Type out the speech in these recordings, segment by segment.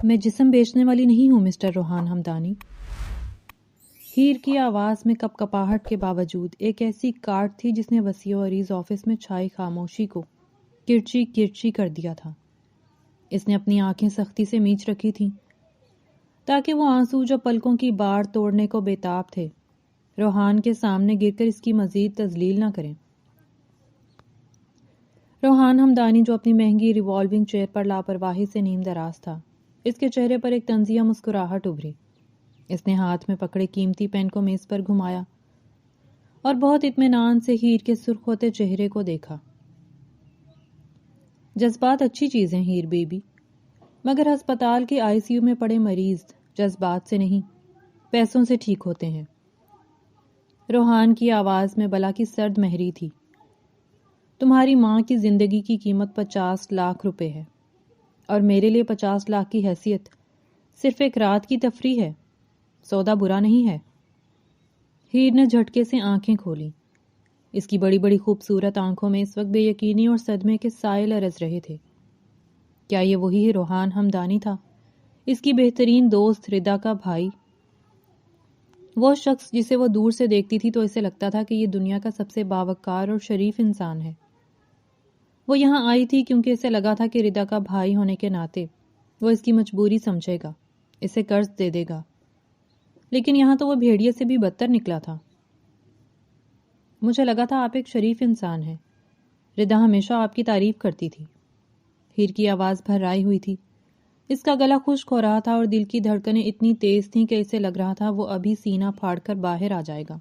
میں جسم بیچنے والی نہیں ہوں مسٹر روحان ہمدانی۔ ہیر کی آواز میں کپ کپاہٹ کے باوجود ایک ایسی کاٹ تھی جس نے وسیع و عریض آفس میں چھائی خاموشی کو کرچی کرچی کر دیا تھا۔ اس نے اپنی آنکھیں سختی سے میچ رکھی تھیں تاکہ وہ آنسو جو پلکوں کی باڑ توڑنے کو بےتاب تھے روحان کے سامنے گر کر اس کی مزید تذلیل نہ کریں۔ روحان ہمدانی جو اپنی مہنگی ریوالونگ چیئر پر لاپرواہی سے نیم دراز تھا، اس کے چہرے پر ایک طنزیہ مسکراہٹ ابھری۔ اس نے ہاتھ میں پکڑے قیمتی پین کو میز پر گھمایا اور بہت اطمینان سے ہیر کے سرخ ہوتے چہرے کو دیکھا۔ جذبات اچھی چیز ہیں ہیر بیبی، مگر ہسپتال کے آئی سی یو میں پڑے مریض جذبات سے نہیں پیسوں سے ٹھیک ہوتے ہیں۔ روحان کی آواز میں بلا کی سرد مہری تھی۔ تمہاری ماں کی زندگی کی قیمت 50 لاکھ روپے ہے اور میرے لیے 50 لاکھ کی حیثیت صرف ایک رات کی تفریح ہے۔ سودا برا نہیں ہے۔ ہیر نے جھٹکے سے آنکھیں کھولیں۔ اس کی بڑی بڑی خوبصورت آنکھوں میں اس وقت بے یقینی اور صدمے کے سائے لرز رہے تھے۔ کیا یہ وہی روحان ہمدانی تھا، اس کی بہترین دوست ردا کا بھائی؟ وہ شخص جسے وہ دور سے دیکھتی تھی تو اسے لگتا تھا کہ یہ دنیا کا سب سے باوقار اور شریف انسان ہے۔ وہ یہاں آئی تھی کیونکہ اسے لگا تھا کہ ردا کا بھائی ہونے کے ناطے وہ اس کی مجبوری سمجھے گا، اسے قرض دے دے گا، لیکن یہاں تو وہ بھیڑیے سے بھی بدتر نکلا تھا۔ مجھے لگا تھا آپ ایک شریف انسان ہیں، ردا ہمیشہ آپ کی تعریف کرتی تھی۔ ہیر کی آواز بھرائی ہوئی تھی، اس کا گلا خشک ہو رہا تھا اور دل کی دھڑکنیں اتنی تیز تھیں کہ اسے لگ رہا تھا وہ ابھی سینہ پھاڑ کر باہر آ جائے گا۔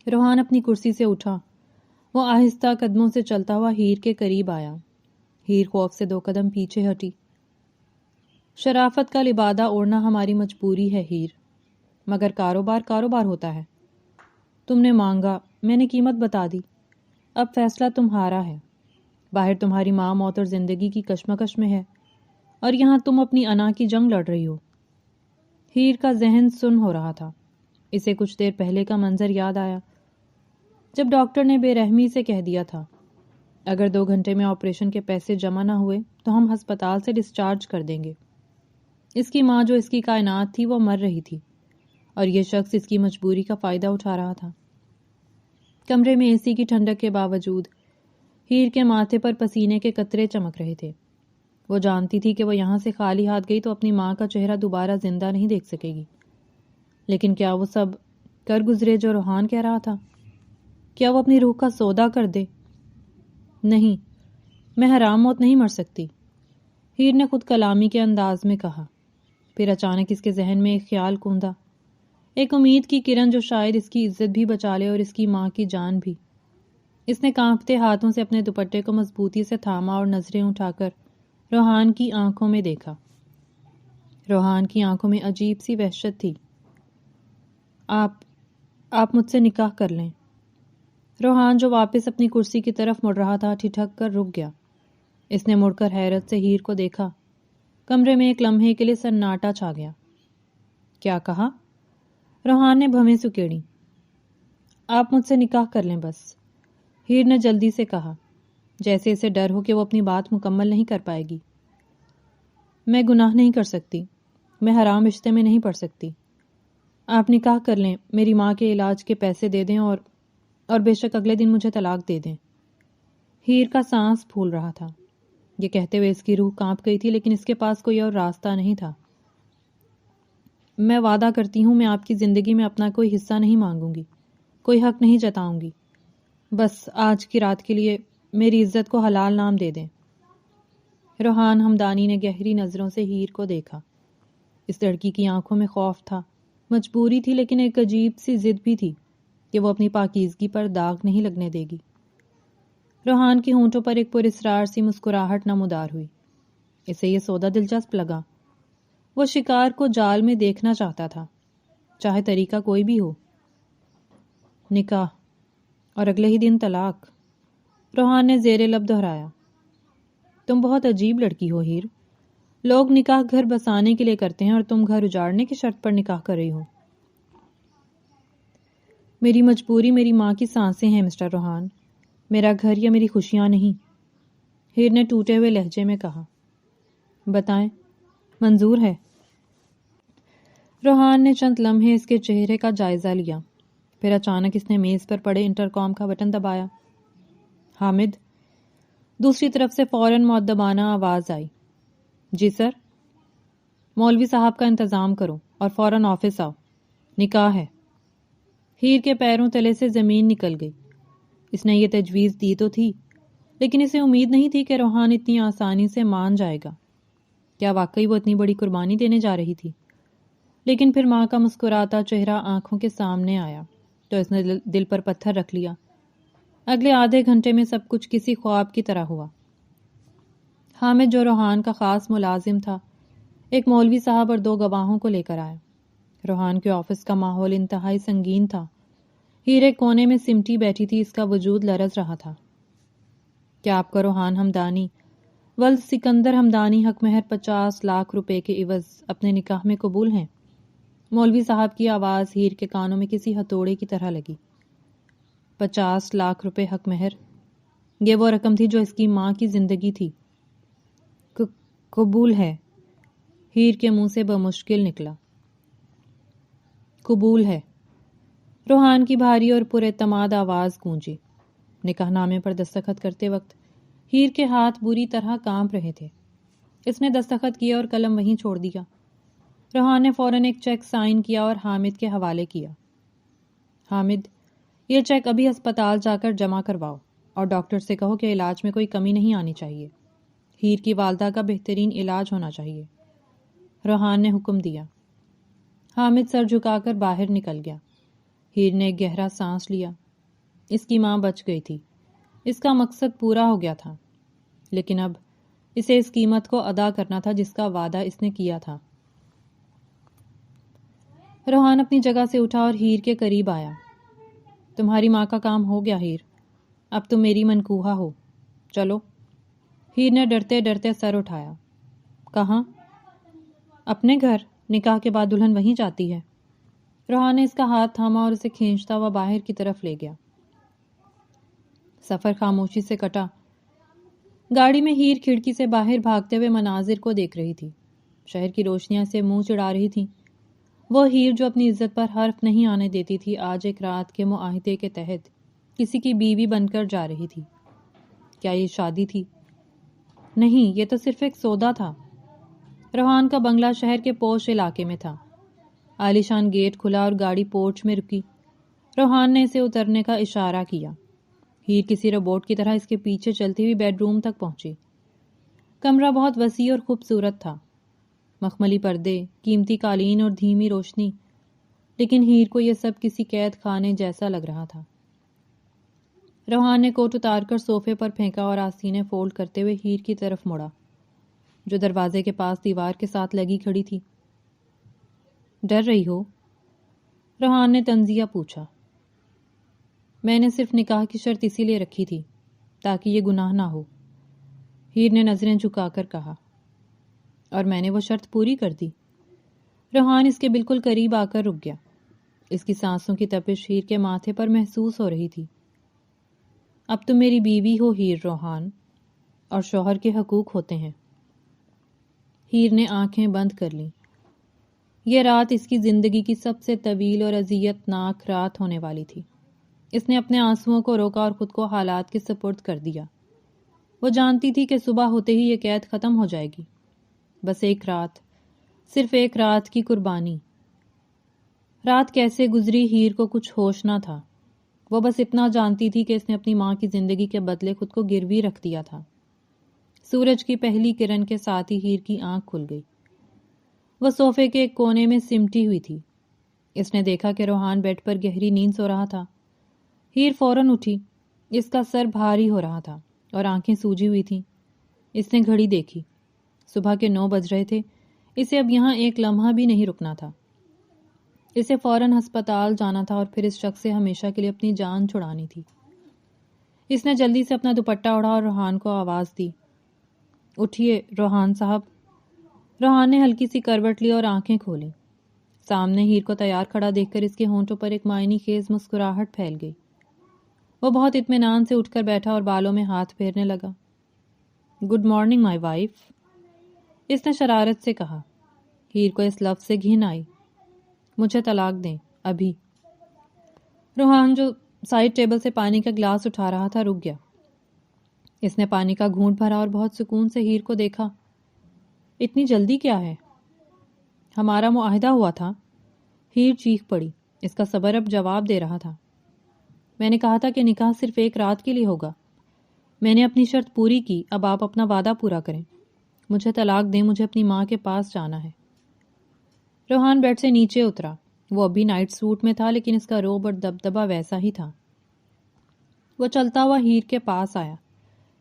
روحان اپنی کرسی سے اٹھا۔ وہ آہستہ قدموں سے چلتا ہوا ہیر کے قریب آیا۔ ہیر خوف سے 2 قدم پیچھے ہٹی۔ شرافت کا لبادہ اوڑھنا ہماری مجبوری ہے ہیر، مگر کاروبار کاروبار ہوتا ہے۔ تم نے مانگا، میں نے قیمت بتا دی، اب فیصلہ تمہارا ہے۔ باہر تمہاری ماں موت اور زندگی کی کشمکش میں ہے اور یہاں تم اپنی انا کی جنگ لڑ رہی ہو۔ ہیر کا ذہن سن ہو رہا تھا۔ اسے کچھ دیر پہلے کا منظر یاد آیا جب ڈاکٹر نے بے رحمی سے کہہ دیا تھا اگر 2 گھنٹے میں آپریشن کے پیسے جمع نہ ہوئے تو ہم ہسپتال سے ڈسچارج کر دیں گے۔ اس کی ماں جو اس کی کائنات تھی وہ مر رہی تھی اور یہ شخص اس کی مجبوری کا فائدہ اٹھا رہا تھا۔ کمرے میں اے سی کی ٹھنڈک کے باوجود ہیر کے ماتھے پر پسینے کے قطرے چمک رہے تھے۔ وہ جانتی تھی کہ وہ یہاں سے خالی ہاتھ گئی تو اپنی ماں کا چہرہ دوبارہ زندہ نہیں دیکھ سکے گی۔ لیکن کیا وہ سب کر گزرے جو روحان کہہ رہا تھا؟ کیا وہ اپنی روح کا سودا کر دے؟ نہیں، میں حرام موت نہیں مر سکتی، ہیر نے خود کلامی کے انداز میں کہا۔ پھر اچانک اس کے ذہن میں ایک خیال کوندا، ایک امید کی کرن جو شاید اس کی عزت بھی بچا لے اور اس کی ماں کی جان بھی۔ اس نے کانپتے ہاتھوں سے اپنے دوپٹے کو مضبوطی سے تھاما اور نظریں اٹھا کر روحان کی آنکھوں میں دیکھا۔ روحان کی آنکھوں میں عجیب سی وحشت تھی۔ آپ مجھ سے نکاح کر لیں۔ روحان جو واپس اپنی کرسی کی طرف مڑ رہا تھا ٹھٹک کر رک گیا۔ اس نے مڑ کر حیرت سے ہیر کو دیکھا۔ کمرے میں ایک لمحے کے لیے سناٹا چھا گیا۔ کیا کہا؟ روحان نے بھویں سکیڑی۔ آپ مجھ سے نکاح کر لیں بس، ہیر نے جلدی سے کہا، جیسے اسے ڈر ہو کہ وہ اپنی بات مکمل نہیں کر پائے گی۔ میں گناہ نہیں کر سکتی، میں حرام رشتے میں نہیں پڑ سکتی۔ آپ نکاح کر لیں، میری ماں کے علاج کے پیسے دے دیں اور بے شک اگلے دن مجھے طلاق دے دیں۔ ہیر کا سانس پھول رہا تھا۔ یہ کہتے ہوئے اس کی روح کانپ گئی تھی، لیکن اس کے پاس کوئی اور راستہ نہیں تھا۔ میں وعدہ کرتی ہوں میں آپ کی زندگی میں اپنا کوئی حصہ نہیں مانگوں گی، کوئی حق نہیں جتاؤں گی، بس آج کی رات کے لیے میری عزت کو حلال نام دے دیں۔ روحان ہمدانی نے گہری نظروں سے ہیر کو دیکھا۔ اس لڑکی کی آنکھوں میں خوف تھا، مجبوری تھی، لیکن ایک عجیب سی ضد بھی تھی کہ وہ اپنی پاکیزگی پر داغ نہیں لگنے دے گی۔ روحان کے ہونٹوں پر ایک پراسرار سی مسکراہٹ نمودار ہوئی۔ اسے یہ سودا دلچسپ لگا۔ وہ شکار کو جال میں دیکھنا چاہتا تھا، چاہے طریقہ کوئی بھی ہو۔ نکاح اور اگلے ہی دن طلاق، روحان نے زیر لب دہرایا۔ تم بہت عجیب لڑکی ہو ہیر، لوگ نکاح گھر بسانے کے لیے کرتے ہیں اور تم گھر اجاڑنے کی شرط پر نکاح کر رہی ہو۔ میری مجبوری میری ماں کی سانسیں ہیں مسٹر روحان، میرا گھر یا میری خوشیاں نہیں، ہیر نے ٹوٹے ہوئے لہجے میں کہا۔ بتائیں، منظور ہے؟ روحان نے چند لمحے اس کے چہرے کا جائزہ لیا، پھر اچانک اس نے میز پر پڑے انٹرکام کا بٹن دبایا۔ حامد؟ دوسری طرف سے فوراً مؤدبانہ آواز آئی۔ جی سر؟ مولوی صاحب کا انتظام کرو اور فوراً آفس آؤ، نکاح ہے۔ ہیر کے پیروں تلے سے زمین نکل گئی۔ اس نے یہ تجویز دی تو تھی، لیکن اسے امید نہیں تھی کہ روحان اتنی آسانی سے مان جائے گا۔ کیا واقعی وہ اتنی بڑی قربانی دینے جا رہی تھی؟ لیکن پھر ماں کا مسکراتا چہرہ آنکھوں کے سامنے آیا تو اس نے دل پر پتھر رکھ لیا۔ اگلے آدھے گھنٹے میں سب کچھ کسی خواب کی طرح ہوا۔ حامد، جو روحان کا خاص ملازم تھا، ایک مولوی صاحب اور 2 گواہوں کو لے کر آیا۔ روحان کے آفس کا ماحول انتہائی سنگین تھا۔ ہیر ایک کونے میں سمٹی بیٹھی تھی، اس کا وجود لرز رہا تھا۔ کیا آپ کا روحان ہمدانی ولد سکندر ہمدانی حق مہر 50 لاکھ روپے کے عوض اپنے نکاح میں قبول ہیں؟ مولوی صاحب کی آواز ہیر کے کانوں میں کسی ہتھوڑے کی طرح لگی۔ 50 لاکھ روپے حق مہر، یہ وہ رقم تھی جو اس کی ماں کی زندگی تھی۔ قبول ہے، ہیر کے منہ سے بمشکل نکلا۔ قبول ہے، روحان کی بھاری اور پراعتماد آواز گونجی۔ نکاح نامے پر دستخط کرتے وقت ہیر کے ہاتھ بری طرح کانپ رہے تھے۔ اس نے دستخط کیا اور قلم وہیں چھوڑ دیا۔ روحان نے فوراً ایک چیک سائن کیا اور حامد کے حوالے کیا۔ حامد، یہ چیک ابھی ہسپتال جا کر جمع کرواؤ اور ڈاکٹر سے کہو کہ علاج میں کوئی کمی نہیں آنی چاہیے۔ ہیر کی والدہ کا بہترین علاج ہونا چاہیے، روحان نے حکم دیا۔ حامد سر جھکا کر باہر نکل گیا۔ ہیر نے ایک گہرا سانس لیا۔ اس کی ماں بچ گئی تھی، اس کا مقصد پورا ہو گیا تھا، لیکن اب اسے اس قیمت کو ادا کرنا تھا جس کا وعدہ اس نے کیا تھا۔ روحان اپنی جگہ سے اٹھا اور ہیر کے قریب آیا۔ تمہاری ماں کا کام ہو گیا ہیر، اب تم میری منکوحہ ہو، چلو۔ ہیر نے ڈرتے ڈرتے سر اٹھایا۔ کہاں؟ اپنے گھر، نکاح کے بعد دلہن وہیں جاتی ہے۔ روحان نے اس کا ہاتھ تھاما اور اسے کھینچتا ہوا باہر کی طرف لے گیا۔ سفر خاموشی سے کٹا۔ گاڑی میں ہیر کھڑکی سے باہر بھاگتے ہوئے مناظر کو دیکھ رہی تھی۔ شہر کی روشنیاں سے منہ چڑھا رہی تھیں۔ وہ ہیر جو اپنی عزت پر حرف نہیں آنے دیتی تھی، آج ایک رات کے معاہدے کے تحت کسی کی بیوی بن کر جا رہی تھی۔ کیا یہ شادی تھی؟ نہیں، یہ تو صرف ایک سودا تھا۔ روحان کا بنگلہ شہر کے پوش علاقے میں تھا۔ عالیشان گیٹ کھلا اور گاڑی پورچ میں رکی۔ روحان نے اسے اترنے کا اشارہ کیا۔ ہیر کسی روبوٹ کی طرح اس کے پیچھے چلتی ہوئی بیڈ روم تک پہنچی۔ کمرہ بہت وسیع اور خوبصورت تھا۔ مخملی پردے، قیمتی قالین اور دھیمی روشنی، لیکن ہیر کو یہ سب کسی قید خانے جیسا لگ رہا تھا۔ روحان نے کوٹ اتار کر صوفے پر پھینکا اور آستینے فولڈ کرتے ہوئے ہیر کی طرف مڑا، جو دروازے کے پاس دیوار کے ساتھ لگی کھڑی تھی۔ ڈر رہی ہو؟ روحان نے طنزیہ پوچھا۔ میں نے صرف نکاح کی شرط اسی لیے رکھی تھی تاکہ یہ گناہ نہ ہو، ہیر نے نظریں جھکا کر کہا۔ اور میں نے وہ شرط پوری کر دی۔ روحان اس کے بالکل قریب آ کر رک گیا۔ اس کی سانسوں کی تپش ہیر کے ماتھے پر محسوس ہو رہی تھی۔ اب تم میری بیوی ہو ہیر روحان، اور شوہر کے حقوق ہوتے ہیں۔ ہیر نے آنکھیں بند کر لیں۔ یہ رات اس کی زندگی کی سب سے طویل اور اذیت ناک رات ہونے والی تھی۔ اس نے اپنے آنسوؤں کو روکا اور خود کو حالات کے سپرد کر دیا۔ وہ جانتی تھی کہ صبح ہوتے ہی یہ قید ختم ہو جائے گی۔ بس ایک رات، صرف ایک رات کی قربانی۔ رات کیسے گزری ہیر کو کچھ ہوش نہ تھا۔ وہ بس اتنا جانتی تھی کہ اس نے اپنی ماں کی زندگی کے بدلے خود کو گروی رکھ دیا تھا۔ سورج کی پہلی کرن کے ساتھ ہی ہیر کی آنکھ کھل گئی۔ وہ صوفے کے ایک کونے میں سمٹی ہوئی تھی۔ اس نے دیکھا کہ روحان بیڈ پر گہری نیند سو رہا تھا۔ ہیر فوراً اٹھی۔ اس کا سر بھاری ہو رہا تھا اور آنکھیں سوجی ہوئی تھیں۔ اس نے گھڑی دیکھی۔ صبح کے 9 بج رہے تھے۔ اسے اب یہاں ایک لمحہ بھی نہیں رکنا تھا۔ اسے فوراً ہسپتال جانا تھا اور پھر اس شخص سے ہمیشہ کے لیے اپنی جان چھڑانی تھی۔ اس نے جلدی سے اپنا دوپٹہ اڑا اور روحان کو آواز دی۔ اٹھیے روحان صاحب۔ روحان نے ہلکی سی کروٹ لی اور آنکھیں کھولیں۔ سامنے ہیر کو تیار کھڑا دیکھ کر اس کے ہونٹوں پر ایک معنی خیز مسکراہٹ پھیل گئی۔ وہ بہت اطمینان سے اٹھ کر بیٹھا اور بالوں میں ہاتھ پھیرنے لگا۔ Good morning my wife. اس نے شرارت سے کہا۔ ہیر کو اس لفظ سے گھن آئی۔ مجھے طلاق دیں ابھی۔ روحان جو سائڈ ٹیبل سے پانی کا گلاس اٹھا رہا تھا رک گیا۔ اس نے پانی کا گھونٹ بھرا اور بہت سکون سے ہیر کو دیکھا۔ اتنی جلدی کیا ہے؟ ہمارا معاہدہ ہوا تھا۔ ہیر چیخ پڑی۔ اس کا صبر اب جواب دے رہا تھا۔ میں نے کہا تھا کہ نکاح صرف ایک رات کے لیے ہوگا۔ میں نے اپنی شرط پوری کی، اب آپ اپنا وعدہ پورا کریں۔ مجھے طلاق دیں، مجھے اپنی ماں کے پاس جانا ہے۔ روحان بیڈ سے نیچے اترا۔ وہ ابھی نائٹ سوٹ میں تھا لیکن اس کا روب اور دبدبہ ویسا ہی تھا۔ وہ چلتا ہوا ہیر کے پاس آیا۔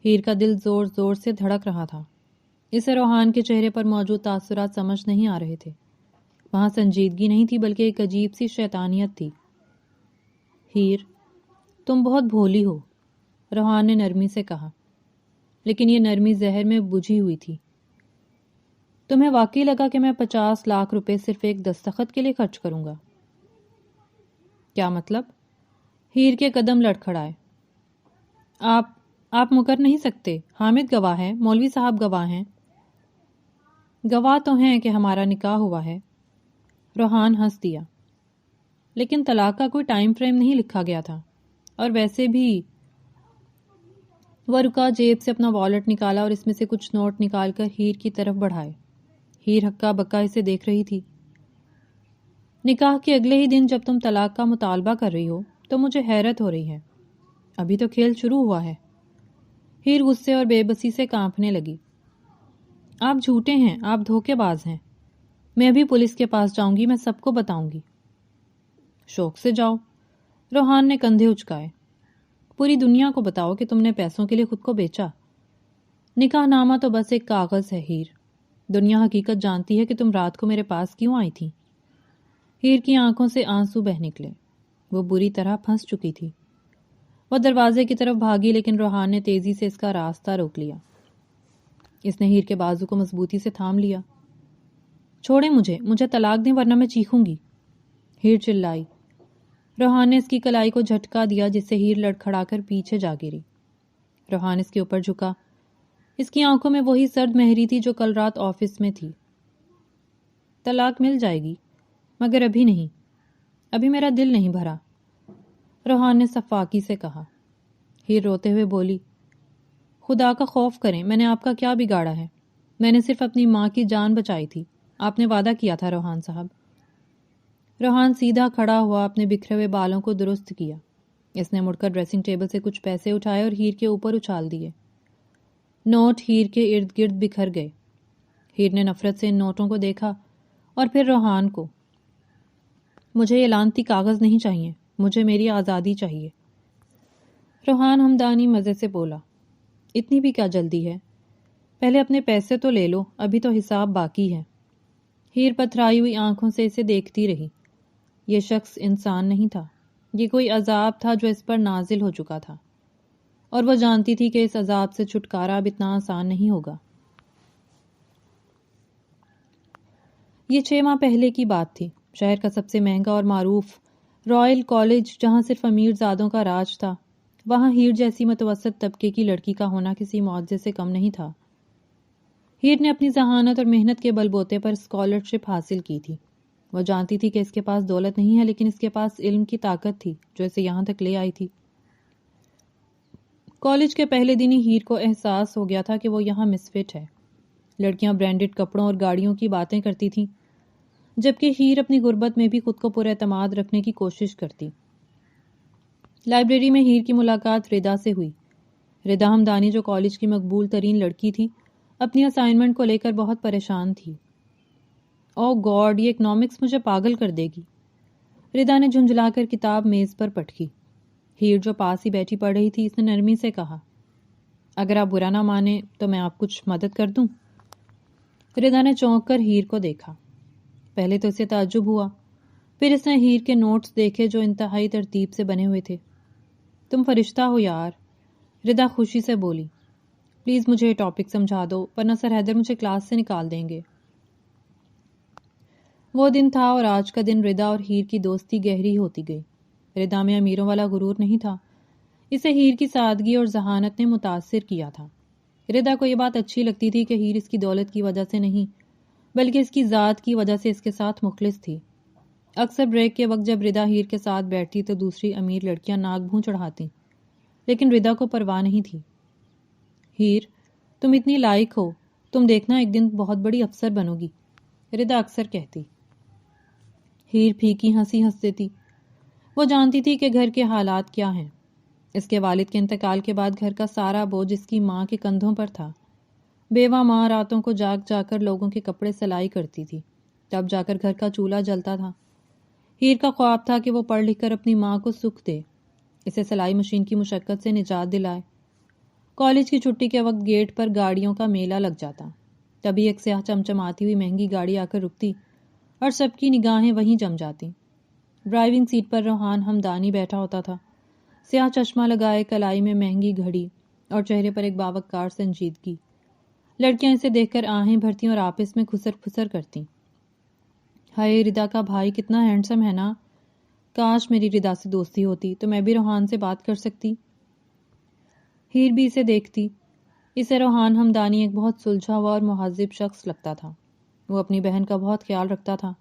ہیر کا دل زور زور سے دھڑک رہا تھا۔ اسے روحان کے چہرے پر موجود تاثرات سمجھ نہیں آ رہے تھے۔ وہاں سنجیدگی نہیں تھی بلکہ ایک عجیب سی شیطانیت تھی۔ ہیر، تم بہت بھولی ہو، روحان نے نرمی سے کہا، لیکن یہ نرمی زہر میں بجھی ہوئی تھی۔ تمہیں واقعی لگا کہ میں 50 لاکھ روپے صرف ایک دستخط کے لیے خرچ کروں گا؟ کیا مطلب؟ ہیر کے قدم لڑکھڑائے۔ آپ مکر نہیں سکتے۔ حامد گواہ ہے، مولوی صاحب گواہ ہیں۔ گواہ تو ہیں کہ ہمارا نکاح ہوا ہے۔ روحان ہنس دیا۔ لیکن طلاق کا کوئی ٹائم فریم نہیں لکھا گیا تھا، اور ویسے بھی۔ وہ رکا، جیب سے اپنا والٹ نکالا اور اس میں سے کچھ نوٹ نکال کر ہیر کی طرف بڑھائے۔ ہیر ہکا بکا اسے دیکھ رہی تھی۔ نکاح کے اگلے ہی دن جب تم طلاق کا مطالبہ کر رہی ہو تو مجھے حیرت ہو رہی ہے۔ ابھی تو کھیل شروع ہوا ہے۔ ہیر غصے اور بے بسی سے کانپنے لگی۔ آپ جھوٹے ہیں، آپ دھوکے باز ہیں۔ میں بھی پولیس کے پاس جاؤں گی، میں سب کو بتاؤں گی۔ شوق سے جاؤ، روحان نے کندھے اچکائے۔ پوری دنیا کو بتاؤ کہ تم نے پیسوں کے لیے خود کو بیچا۔ نکاح نامہ تو بس ایک کاغذ ہے ہیر۔ دنیا حقیقت جانتی ہے کہ تم رات کو میرے پاس کیوں آئی تھی۔ ہیر کی آنکھوں سے آنسو بہہ نکلے۔ وہ بری طرح پھنس چکی تھی۔ وہ دروازے کی طرف بھاگی لیکن روحان نے تیزی سے اس کا راستہ روک لیا۔ اس نے ہیر کے بازو کو مضبوطی سے تھام لیا۔ چھوڑیں مجھے طلاق دیں ورنہ میں چیخوں گی، ہیر چلائی۔ روحان نے اس کی کلائی کو جھٹکا دیا جس سے ہیر لڑکھڑا کر پیچھے جا گری۔ روحان اس کے اوپر جھکا۔ اس کی آنکھوں میں وہی سرد مہری تھی جو کل رات آفس میں تھی۔ طلاق مل جائے گی، مگر ابھی نہیں، ابھی میرا دل نہیں بھرا، روحان نے صفاقی سے کہا۔ ہیر روتے ہوئے بولی، خدا کا خوف کریں، میں نے آپ کا کیا بگاڑا ہے؟ میں نے صرف اپنی ماں کی جان بچائی تھی۔ آپ نے وعدہ کیا تھا روحان صاحب۔ روحان سیدھا کھڑا ہوا، اپنے بکھرے ہوئے بالوں کو درست کیا۔ اس نے مڑ کر ڈریسنگ ٹیبل سے کچھ پیسے اٹھائے اور ہیر کے اوپر اچھال دیے۔ نوٹ ہیر کے ارد گرد بکھر گئے۔ ہیر نے نفرت سے ان نوٹوں کو دیکھا اور پھر روحان کو۔ مجھے یہ لعنتی کاغذ نہیں چاہیے، مجھے میری آزادی چاہیے۔ روحان ہمدانی مزے سے بولا، اتنی بھی کیا جلدی ہے؟ پہلے اپنے پیسے تو لے لو، ابھی تو حساب باقی ہے۔ ہیر پتھرائی ہوئی آنکھوں سے اسے دیکھتی رہی۔ یہ شخص انسان نہیں تھا، یہ کوئی عذاب تھا جو اس پر نازل ہو چکا تھا، اور وہ جانتی تھی کہ اس عذاب سے چھٹکارا اب اتنا آسان نہیں ہوگا۔ یہ 6 ماہ پہلے کی بات تھی۔ شہر کا سب سے مہنگا اور معروف رائل کالج، جہاں صرف امیر زادوں کا راج تھا، وہاں ہیر جیسی متوسط طبقے کی لڑکی کا ہونا کسی معجزے سے کم نہیں تھا۔ ہیر نے اپنی ذہانت اور محنت کے بل بوتے پر اسکالرشپ حاصل کی تھی۔ وہ جانتی تھی کہ اس کے پاس دولت نہیں ہے، لیکن اس کے پاس علم کی طاقت تھی جو اسے یہاں تک لے آئی تھی۔ کالج کے پہلے دن ہی ہیر کو احساس ہو گیا تھا کہ وہ یہاں مس فٹ ہے۔ لڑکیاں برانڈڈ کپڑوں اور گاڑیوں کی باتیں کرتی تھیں، جبکہ ہیر اپنی غربت میں بھی خود کو پر اعتماد رکھنے کی کوشش کرتی۔ لائبریری میں ہیر کی ملاقات ردا سے ہوئی۔ ردا ہمدانی، جو کالج کی مقبول ترین لڑکی تھی، اپنی اسائنمنٹ کو لے کر بہت پریشان تھی۔ او گاڈ، یہ اکنامکس مجھے پاگل کر دے گی، ردا نے جھنجھلا کر کتاب میز پر پٹکی۔ ہیر جو پاس ہی بیٹھی پڑھ رہی تھی، اس نے نرمی سے کہا، اگر آپ برا نہ مانے تو میں آپ کچھ مدد کر دوں؟ ردا نے چونک کر ہیر کو دیکھا۔ پہلے تو اسے تعجب ہوا، پھر اس نے ہیر کے نوٹس دیکھے جو انتہائی ترتیب سے بنے ہوئے تھے۔ تم فرشتہ ہو یار، ردا خوشی سے بولی۔ پلیز مجھے یہ ٹاپک سمجھا دو ورنہ سر حیدر مجھے کلاس سے نکال دیں گے۔ وہ دن تھا اور آج کا دن ردا اور ہیر کی دوستی گہری ہوتی گئی۔ ردا میں امیروں والا غرور نہیں تھا، اسے ہیر کی سادگی اور ذہانت نے متاثر کیا تھا۔ ردا کو یہ بات اچھی لگتی تھی کہ ہیر اس کی دولت کی وجہ سے نہیں بلکہ اس کی ذات کی وجہ سے اس کے ساتھ مخلص تھی۔ اکثر بریک کے وقت جب ردا ہیر کے ساتھ بیٹھتی تو دوسری امیر لڑکیاں ناک بھوں چڑھاتی، لیکن ردا کو پرواہ نہیں تھی۔ ہیر، تم اتنی لائق ہو، تم دیکھنا ایک دن بہت بڑی افسر بنو گی، ردا اکثر کہتی۔ ہیر پھیکی ہنسی ہنس دیتی۔ وہ جانتی تھی کہ گھر کے حالات کیا ہیں۔ اس کے والد کے انتقال کے بعد گھر کا سارا بوجھ اس کی ماں کے کندھوں پر تھا۔ بیوہ ماں راتوں کو جاگ جا کر لوگوں کے کپڑے سلائی کرتی تھی، تب جا کر گھر کا چولہا جلتا تھا۔ ہیر کا خواب تھا کہ وہ پڑھ لکھ کر اپنی ماں کو سکھ دے، اسے سلائی مشین کی مشقت سے نجات دلائے۔ کالج کی چھٹی کے وقت گیٹ پر گاڑیوں کا میلہ لگ جاتا، تبھی ایک سیاہ چمچماتی ہوئی مہنگی گاڑی آ کر رکتی اور سب کی نگاہیں وہیں جم جاتی۔ ڈرائیونگ سیٹ پر روحان ہمدانی بیٹھا ہوتا تھا، سیاہ چشمہ لگائے، کلائی میں مہنگی گھڑی اور چہرے پر ایک باوقار سنجیدگی۔ لڑکیاں اسے دیکھ کر آہیں بھرتی اور آپس میں کھسر پھسر کرتی۔ ہائے، ردا کا بھائی کتنا ہینڈسم ہے نا، کاش میری ردا سے دوستی ہوتی تو میں بھی روحان سے بات کر سکتی۔ ہیر بھی اسے دیکھتی۔ اسے روحان ہمدانی ایک بہت سلجھا ہوا اور مہذب شخص لگتا تھا۔ وہ اپنی بہن کا بہت خیال رکھتا تھا۔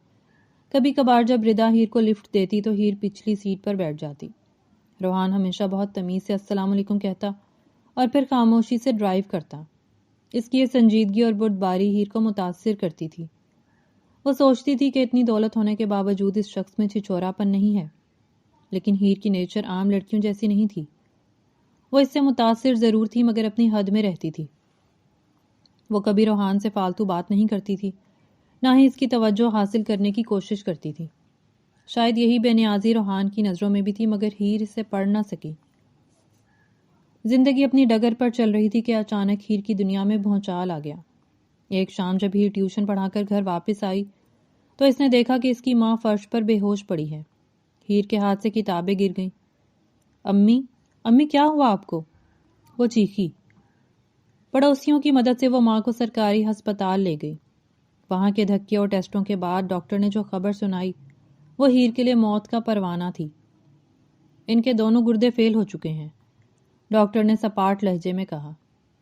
کبھی کبھار جب ردا ہیر کو لفٹ دیتی تو ہیر پچھلی سیٹ پر بیٹھ جاتی۔ روحان ہمیشہ بہت تمیز سے السلام علیکم کہتا اور پھر خاموشی سے ڈرائیو کرتا۔ اس کی یہ سنجیدگی اور بردباری ہیر کو متاثر کرتی تھی۔ وہ سوچتی تھی کہ اتنی دولت ہونے کے باوجود اس شخص میں چھچورا پن نہیں ہے، لیکن ہیر کی نیچر عام لڑکیوں جیسی نہیں تھی۔ وہ اس سے متاثر ضرور تھی مگر اپنی حد میں رہتی تھی۔ وہ کبھی روحان سے فالتو بات نہیں کرتی تھی، نہ ہی اس کی توجہ حاصل کرنے کی کوشش کرتی تھی۔ شاید یہی بے نیازی روحان کی نظروں میں بھی تھی، مگر ہیر اسے پڑھ نہ سکی۔ زندگی اپنی ڈگر پر چل رہی تھی کہ اچانک ہیر کی دنیا میں بھونچال آ گیا۔ ایک شام جب ہیر ٹیوشن پڑھا کر گھر واپس آئی تو اس نے دیکھا کہ اس کی ماں فرش پر بے ہوش پڑی ہے۔ ہیر کے ہاتھ سے کتابیں گر گئیں۔ امی، امی کیا ہوا آپ کو؟ وہ چیخی۔ پڑوسیوں کی مدد سے وہ ماں کو سرکاری ہسپتال لے گئی۔ وہاں کے دھکے اور ٹیسٹوں کے بعد ڈاکٹر نے جو خبر سنائی وہ ہیر کے لیے موت کا پروانہ تھی۔ ان کے دونوں گردے فیل ہو چکے ہیں، ڈاکٹر نے سپاٹ لہجے میں کہا۔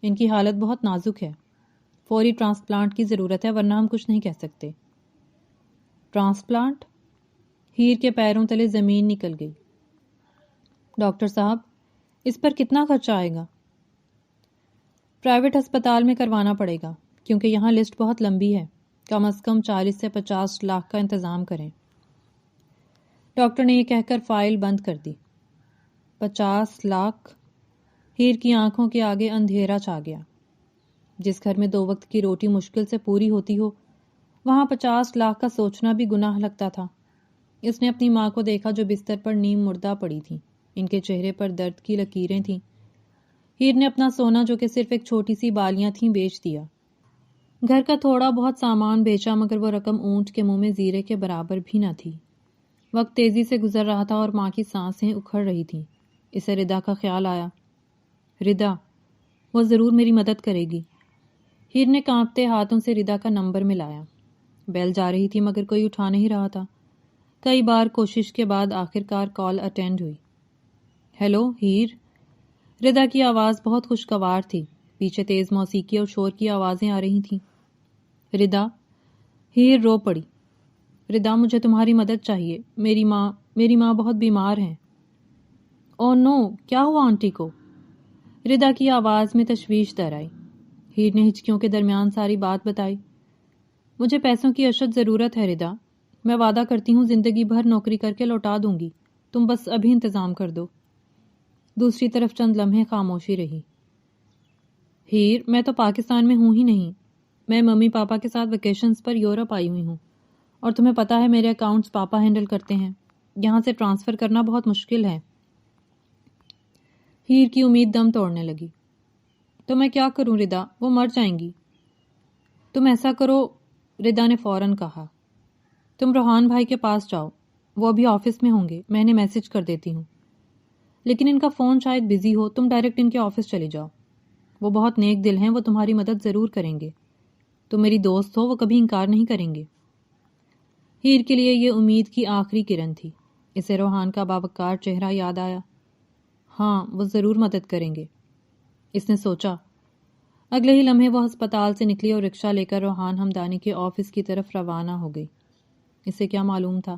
ان کی حالت بہت نازک ہے، فوری ٹرانسپلانٹ کی ضرورت ہے ورنہ ہم کچھ نہیں کہہ سکتے۔ ٹرانسپلانٹ؟ ہیر کے پیروں تلے زمین نکل گئی۔ ڈاکٹر صاحب، اس پر کتنا خرچہ آئے گا؟ پرائیویٹ ہسپتال میں کروانا پڑے گا کیونکہ یہاں لسٹ بہت لمبی ہے، کم از کم 40 سے 50 لاکھ کا انتظام کریں۔ ڈاکٹر نے یہ کہہ کر فائل بند کر دی۔ 50 لاکھ؟ ہیر کی آنکھوں کے آگے اندھیرا چھا گیا۔ جس گھر میں 2 وقت کی روٹی مشکل سے پوری ہوتی ہو وہاں 50 لاکھ کا سوچنا بھی گناہ لگتا تھا۔ اس نے اپنی ماں کو دیکھا جو بستر پر نیم مردہ پڑی تھی، ان کے چہرے پر درد کی لکیریں تھیں۔ ہیر نے اپنا سونا جو کہ صرف ایک چھوٹی سی بالیاں تھیں بیچ دیا۔ گھر کا تھوڑا بہت سامان بیچا مگر وہ رقم اونٹ کے منہ میں زیرے کے برابر بھی نہ تھی۔ وقت تیزی سے گزر رہا تھا اور ماں کی سانسیں اکھڑ رہی تھیں۔ اسے ردا کا خیال آیا۔ ردا، وہ ضرور میری مدد کرے گی۔ ہیر نے کانپتے ہاتھوں سے ردا کا نمبر ملایا۔ بیل جا رہی تھی مگر کوئی اٹھا نہیں رہا تھا۔ کئی بار کوشش کے بعد آخرکار کال اٹینڈ ہوئی۔ ہیلو ہیر؟ ردا کی آواز بہت خوشگوار تھی، پیچھے تیز موسیقی اور شور کی آوازیں آ رہی تھیں۔ ردا؟ ہیر رو پڑی۔ ردا، مجھے تمہاری مدد چاہیے، میری ماں بہت بیمار ہیں۔ او نو، کیا ہوا آنٹی کو؟ ردا کی آواز میں تشویش در آئی۔ ہیر نے ہچکیوں کے درمیان ساری بات بتائی۔ مجھے پیسوں کی اشد ضرورت ہے ردا، میں وعدہ کرتی ہوں زندگی بھر نوکری کر کے لوٹا دوں گی، تم بس ابھی انتظام کر دو۔ دوسری طرف چند لمحے خاموشی رہی۔ ہیر، میں تو پاکستان میں ہوں ہی نہیں، میں ممی پاپا کے ساتھ ویکیشنز پر یورپ آئی ہوئی ہوں، اور تمہیں پتا ہے میرے اکاؤنٹس پاپا ہینڈل کرتے ہیں، یہاں سے ٹرانسفر کرنا بہت مشکل ہے۔ ہیر کی امید دم توڑنے لگی۔ تو میں کیا کروں ردا، وہ مر جائیں گی۔ تم ایسا کرو، ردا نے فوراً کہا، تم روحان بھائی کے پاس جاؤ، وہ ابھی آفس میں ہوں گے، میں انہیں میسج کر دیتی ہوں۔ لیکن ان کا فون شاید بزی ہو، تم ڈائریکٹ ان کے آفس چلی جاؤ، وہ بہت نیک دل ہیں، وہ تمہاری مدد ضرور کریں گے، تم میری دوست ہو، وہ کبھی انکار نہیں کریں گے۔ ہیر کے لیے یہ امید کی آخری کرن تھی۔ اسے روحان کا باوقار چہرہ یاد آیا۔ ہاں، وہ ضرور مدد کریں گے۔ اس نے سوچا، اگلے ہی لمحے وہ ہسپتال سے نکلی اور رکشہ لے کر روحان ہمدانی کے آفس کی طرف روانہ ہو گئی۔ اسے کیا معلوم تھا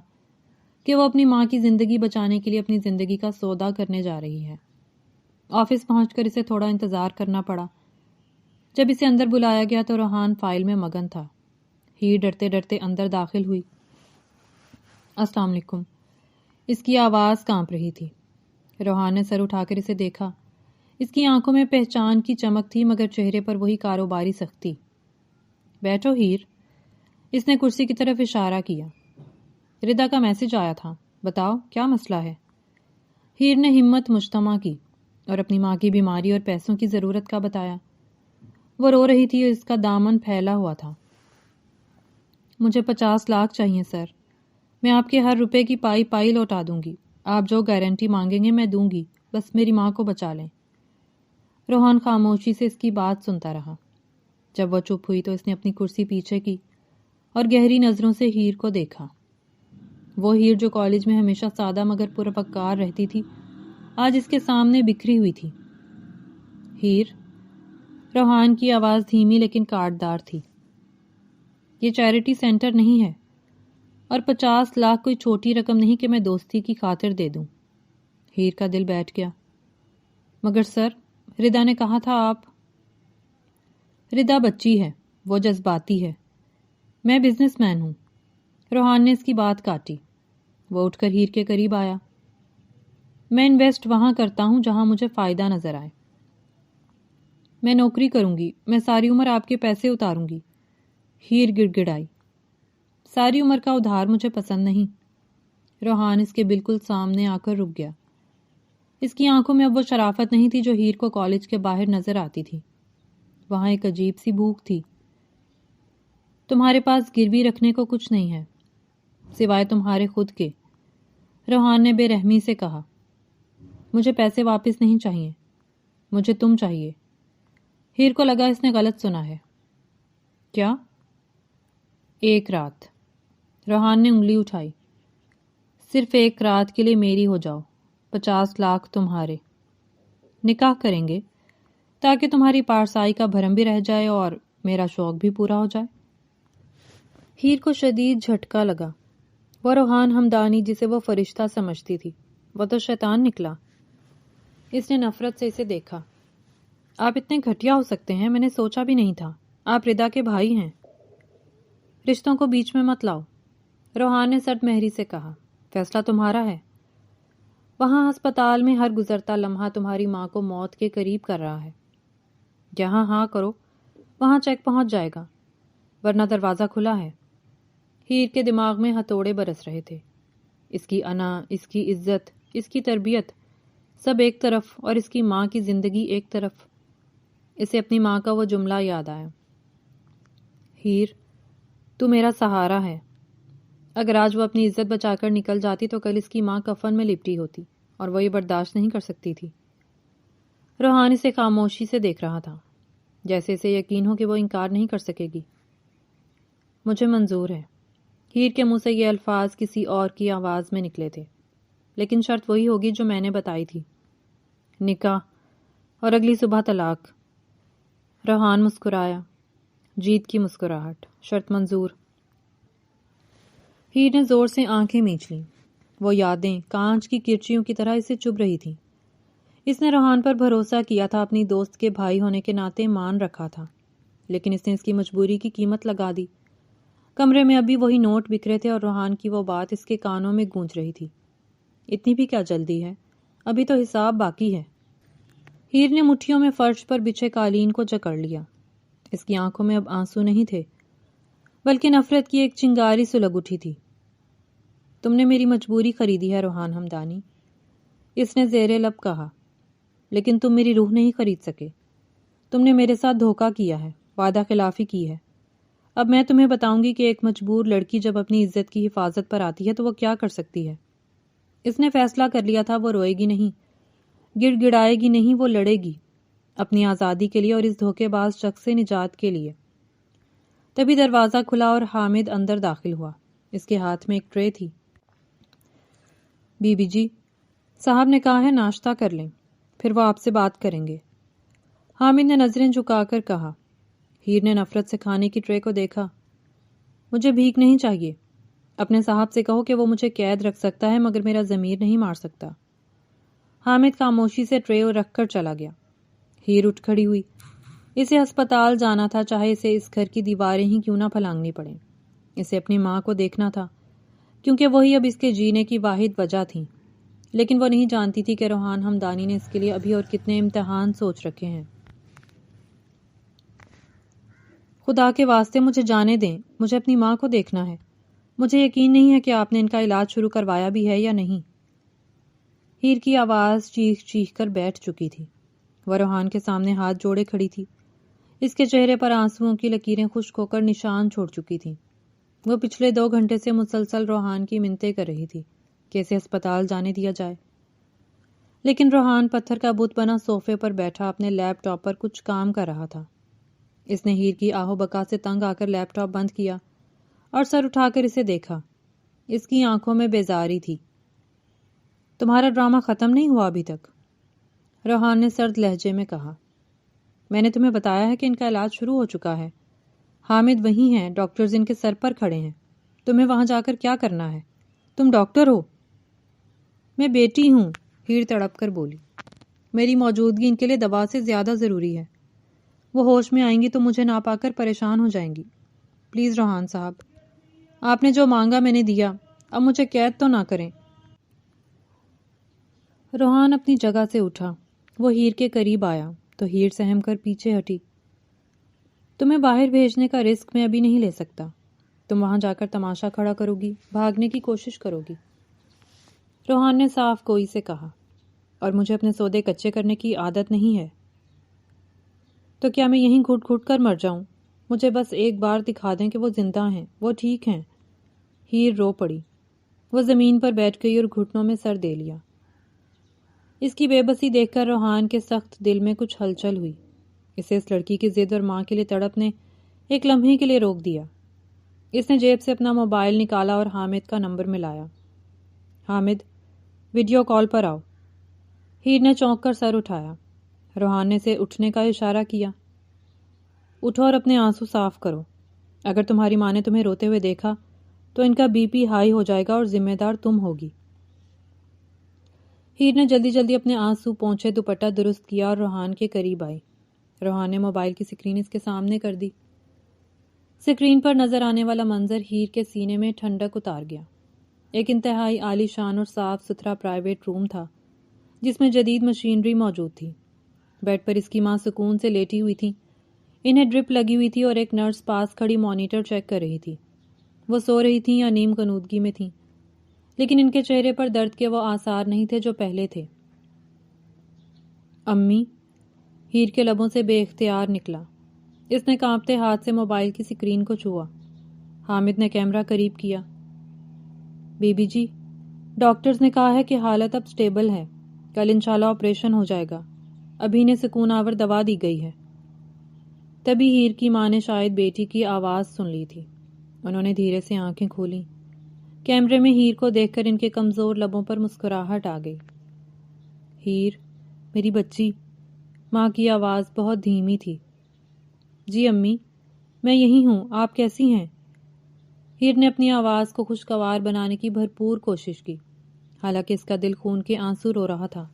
کہ وہ اپنی ماں کی زندگی بچانے کے لیے اپنی زندگی کا سودا کرنے جا رہی ہے۔ آفس پہنچ کر اسے تھوڑا انتظار کرنا پڑا۔ جب اسے اندر بلایا گیا تو روحان فائل میں مگن تھا۔ ہیر ڈرتے ڈرتے اندر داخل ہوئی۔ السلام علیکم۔ اس کی آواز کانپ رہی تھی۔ روحان نے سر اٹھا کر اسے دیکھا۔ اس کی آنکھوں میں پہچان کی چمک تھی مگر چہرے پر وہی کاروباری سختی۔ بیٹھو ہیر۔ اس نے کرسی کی طرف اشارہ کیا۔ ردا کا میسج آیا تھا، بتاؤ کیا مسئلہ ہے؟ ہیر نے ہمت مجتمع کی اور اپنی ماں کی بیماری اور پیسوں کی ضرورت کا بتایا۔ وہ رو رہی تھی اور اس کا دامن پھیلا ہوا تھا۔ مجھے 50 لاکھ چاہیے سر۔ میں آپ کے ہر روپے کی پائی پائی لوٹا دوں گی۔ آپ جو گارنٹی مانگیں گے میں دوں گی، بس میری ماں کو بچا لیں۔ روحان خاموشی سے اس کی بات سنتا رہا۔ جب وہ چپ ہوئی تو اس نے اپنی کرسی پیچھے کی اور گہری نظروں سے ہیر کو دیکھا۔ وہ ہیر جو کالج میں ہمیشہ سادہ مگر پروقار رہتی تھی، آج اس کے سامنے بکھری ہوئی تھی۔ ہیر، روحان کی آواز دھیمی لیکن کاٹدار تھی، یہ چیریٹی سینٹر نہیں ہے اور 50 لاکھ کوئی چھوٹی رقم نہیں کہ میں دوستی کی خاطر دے دوں۔ ہیر کا دل بیٹھ گیا۔ مگر سر، ردا نے کہا تھا آپ… ردا بچی ہے، وہ جذباتی ہے، میں بزنس مین ہوں۔ روحان نے اس کی بات کاٹی۔ وہ اٹھ کر ہیر کے قریب آیا۔ میں انویسٹ وہاں کرتا ہوں جہاں مجھے فائدہ نظر آئے۔ میں نوکری کروں گی، میں ساری عمر آپ کے پیسے اتاروں گی۔ ہیر گڑ گڑائی۔ ساری عمر کا ادھار مجھے پسند نہیں۔ روحان اس کے بالکل سامنے آ کر رک گیا۔ اس کی آنکھوں میں اب وہ شرافت نہیں تھی جو ہیر کو کالج کے باہر نظر آتی تھی۔ وہاں ایک عجیب سی بھوک تھی۔ تمہارے پاس گروی رکھنے کو کچھ نہیں ہے سوائے تمہارے خود کے، روحان نے بے رحمی سے کہا۔ مجھے پیسے واپس نہیں چاہیے، مجھے تم چاہیے۔ ہیر کو لگا اس نے غلط سنا ہے۔ کیا؟ ایک رات۔ روحان نے انگلی اٹھائی۔ صرف ایک رات کے لیے میری ہو جاؤ، 50 لاکھ تمہارے۔ نکاح کریں گے تاکہ تمہاری پارسائی کا بھرم بھی رہ جائے اور میرا شوق بھی پورا ہو جائے۔ ہیر کو شدید جھٹکا لگا۔ وہ روحان ہمدانی جسے وہ فرشتہ سمجھتی تھی، وہ تو شیطان نکلا۔ اس نے نفرت سے اسے دیکھا۔ آپ اتنے گھٹیا ہو سکتے ہیں، میں نے سوچا بھی نہیں تھا۔ آپ ردا کے بھائی ہیں۔ رشتوں کو بیچ میں مت لاؤ، روحان نے سرد مہری سے کہا۔ فیصلہ تمہارا ہے۔ وہاں ہسپتال میں ہر گزرتا لمحہ تمہاری ماں کو موت کے قریب کر رہا ہے۔ جہاں ہاں کرو وہاں چیک پہنچ جائے گا، ورنہ دروازہ کھلا ہے۔ ہیر کے دماغ میں ہتھوڑے برس رہے تھے۔ اس کی انا، اس کی عزت، اس کی تربیت، سب ایک طرف اور اس کی ماں کی زندگی ایک طرف۔ اسے اپنی ماں کا وہ جملہ یاد آیا، ہیر تو میرا سہارا ہے۔ اگر آج وہ اپنی عزت بچا کر نکل جاتی تو کل اس کی ماں کفن میں لپٹی ہوتی اور وہ یہ برداشت نہیں کر سکتی تھی۔ روحان اسے خاموشی سے دیکھ رہا تھا، جیسے اسے یقین ہو کہ وہ انکار نہیں کر سکے گی۔ مجھے منظور ہے۔ ہیر کے منہ سے یہ الفاظ کسی اور کی آواز میں نکلے تھے، لیکن شرط وہی ہوگی جو میں نے بتائی تھی، نکاح اور اگلی صبح طلاق۔ روحان مسکرایا، جیت کی مسکراہٹ، شرط منظور۔ ہیر نے زور سے آنکھیں میچ لیں۔ وہ یادیں کانچ کی کرچیوں کی طرح اسے چبھ رہی تھیں۔ اس نے روحان پر بھروسہ کیا تھا، اپنی دوست کے بھائی ہونے کے ناطے مان رکھا تھا، لیکن اس نے اس کی مجبوری کی قیمت لگا دی۔ کمرے میں ابھی وہی نوٹ بکھرے تھے اور روحان کی وہ بات اس کے کانوں میں گونج رہی تھی، اتنی بھی کیا جلدی ہے، ابھی تو حساب باقی ہے۔ ہیر نے مٹھیوں میں فرش پر بچھے قالین کو جکڑ لیا۔ اس کی آنکھوں میں اب آنسو نہیں تھے، بلکہ نفرت کی ایک چنگاری سلگ اٹھی تھی۔ تم نے میری مجبوری خریدی ہے روحان ہمدانی، اس نے زیر لب کہا، لیکن تم میری روح نہیں خرید سکے۔ تم نے میرے ساتھ دھوکہ کیا ہے، وعدہ خلافی کی ہے۔ اب میں تمہیں بتاؤں گی کہ ایک مجبور لڑکی جب اپنی عزت کی حفاظت پر آتی ہے تو وہ کیا کر سکتی ہے۔ اس نے فیصلہ کر لیا تھا، وہ روئے گی نہیں، گڑ گڑائے گی نہیں، وہ لڑے گی اپنی آزادی کے لیے اور اس دھوکے باز شخص سے نجات کے لیے۔ تبھی دروازہ کھلا اور حامد اندر داخل ہوا۔ اس کے ہاتھ میں ایک ٹرے تھی۔ بی بی جی، صاحب نے کہا ہے ناشتہ کر لیں، پھر وہ آپ سے بات کریں گے۔ حامد نے نظریں جھکا کر کہا۔ ہیر نے نفرت سے کھانے کی ٹرے کو دیکھا۔ مجھے بھیک نہیں چاہیے، اپنے صاحب سے کہو کہ وہ مجھے قید رکھ سکتا ہے مگر میرا ضمیر نہیں مار سکتا۔ حامد خاموشی سے ٹرے رکھ کر چلا گیا۔ ہیر اٹھ کھڑی ہوئی۔ اسے ہسپتال جانا تھا، چاہے اسے اس گھر کی دیواریں ہی کیوں نہ پھلانگنی پڑیں۔ اسے اپنی ماں کو دیکھنا تھا کیونکہ وہی اب اس کے جینے کی واحد وجہ تھی، لیکن وہ نہیں جانتی تھی کہ روحان ہمدانی نے اس کے لیے ابھی اور کتنے امتحان سوچ رکھے ہیں۔ خدا کے واسطے مجھے جانے دیں، مجھے اپنی ماں کو دیکھنا ہے۔ مجھے یقین نہیں ہے کہ آپ نے ان کا علاج شروع کروایا بھی ہے یا نہیں۔ ہیر کی آواز چیخ چیخ کر بیٹھ چکی تھی۔ وہ روحان کے سامنے ہاتھ جوڑے کھڑی تھی۔ اس کے چہرے پر آنسوؤں کی لکیریں خشک ہو کر نشان چھوڑ چکی تھیں۔ وہ پچھلے 2 گھنٹے سے مسلسل روحان کی منتیں کر رہی تھی کہ اسے ہسپتال جانے دیا جائے، لیکن روحان پتھر کا بت بنا صوفے پر بیٹھا اپنے لیپ ٹاپ پر کچھ کام کر رہا تھا۔ اس نے ہیر کی آہو بکا سے تنگ آ کر لیپ ٹاپ بند کیا اور سر اٹھا کر اسے دیکھا۔ اس کی آنکھوں میں بیزاری تھی۔ تمہارا ڈرامہ ختم نہیں ہوا ابھی تک؟ روحان نے سرد لہجے میں کہا۔ میں نے تمہیں بتایا ہے کہ ان کا علاج شروع ہو چکا ہے۔ حامد وہیں ہیں، ڈاکٹرز ان کے سر پر کھڑے ہیں۔ تمہیں وہاں جا کر کیا کرنا ہے؟ تم ڈاکٹر ہو؟ میں بیٹی ہوں، ہیر تڑپ کر بولی۔ میری موجودگی ان کے لیے دوا سے زیادہ ضروری ہے۔ وہ ہوش میں آئیں گی تو مجھے نہ پا کر پریشان ہو جائیں گی۔ پلیز روحان صاحب، آپ نے جو مانگا میں نے دیا، اب مجھے قید تو نہ کریں۔ روحان اپنی جگہ سے اٹھا۔ وہ ہیر کے قریب آیا تو ہیر سہم کر پیچھے ہٹی۔ تمہیں باہر بھیجنے کا رسک میں ابھی نہیں لے سکتا۔ تم وہاں جا کر تماشا کھڑا کرو گی، بھاگنے کی کوشش کرو گی۔ روحان نے صاف کوئی سے کہا، اور مجھے اپنے سودے کچے کرنے کی عادت نہیں ہے۔ تو کیا میں یہیں گھٹ گھٹ کر مر جاؤں؟ مجھے بس ایک بار دکھا دیں کہ وہ زندہ ہیں، وہ ٹھیک ہیں۔ ہیر رو پڑی۔ وہ زمین پر بیٹھ گئی اور گھٹنوں میں سر دے لیا۔ اس کی بے بسی دیکھ کر روحان کے سخت دل میں کچھ ہلچل ہوئی۔ اسے اس لڑکی کی ضد اور ماں کے لیے تڑپ نے ایک لمحے کے لیے روک دیا۔ اس نے جیب سے اپنا موبائل نکالا اور حامد کا نمبر ملایا۔ حامد، ویڈیو کال پر آؤ۔ ہیر نے چونک کر سر اٹھایا۔ روحان نے اسے اٹھنے کا اشارہ کیا۔ اٹھو اور اپنے آنسو صاف کرو۔ اگر تمہاری ماں نے تمہیں روتے ہوئے دیکھا تو ان کا بی پی ہائی ہو جائے گا اور ذمہ دار تم ہوگی۔ ہیر نے جلدی جلدی اپنے آنسو پونچھے دوپٹہ درست کیا اور روحان کے قریب آئی۔ روحان نے موبائل کی سکرین اس کے سامنے کر دی۔ سکرین پر نظر آنے والا منظر ہیر کے سینے میں ٹھنڈک اتار گیا۔ ایک انتہائی عالی شان اور صاف ستھرا پرائیویٹ روم تھا جس میں جدید مشینری موجود تھی۔ بیڈ پر اس کی ماں سکون سے لیٹی ہوئی تھی۔ انہیں ڈرپ لگی ہوئی تھی اور ایک نرس پاس کھڑی مانیٹر چیک کر رہی تھی۔ وہ سو رہی تھیں یا نیم غنودگی میں تھیں، لیکن ان کے چہرے پر درد کے وہ آثار نہیں تھے جو پہلے تھے۔ امی، ہیر کے لبوں سے بے اختیار نکلا۔ اس نے کانپتے ہاتھ سے موبائل کی سکرین کو چھوا۔ حامد نے کیمرہ قریب کیا۔ بی بی جی، ڈاکٹرز نے کہا ہے کہ حالت اب سٹیبل ہے، کل انشاءاللہ آپریشن ہو جائے گا۔ ابھی نے سکون آور دوا دی گئی ہے۔ تبھی ہیر کی ماں نے شاید بیٹی کی آواز سن لی تھی۔ انہوں نے دھیرے سے آنکھیں کھولیں۔ کیمرے میں ہیر کو دیکھ کر ان کے کمزور لبوں پر مسکراہٹ آ گئی۔ ہیر، میری بچی، ماں کی آواز بہت دھیمی تھی۔ جی امی، میں یہی ہوں، آپ کیسی ہیں؟ ہیر نے اپنی آواز کو خوشگوار بنانے کی بھرپور کوشش کی، حالانکہ اس کا دل خون کے آنسو رو رہا تھا۔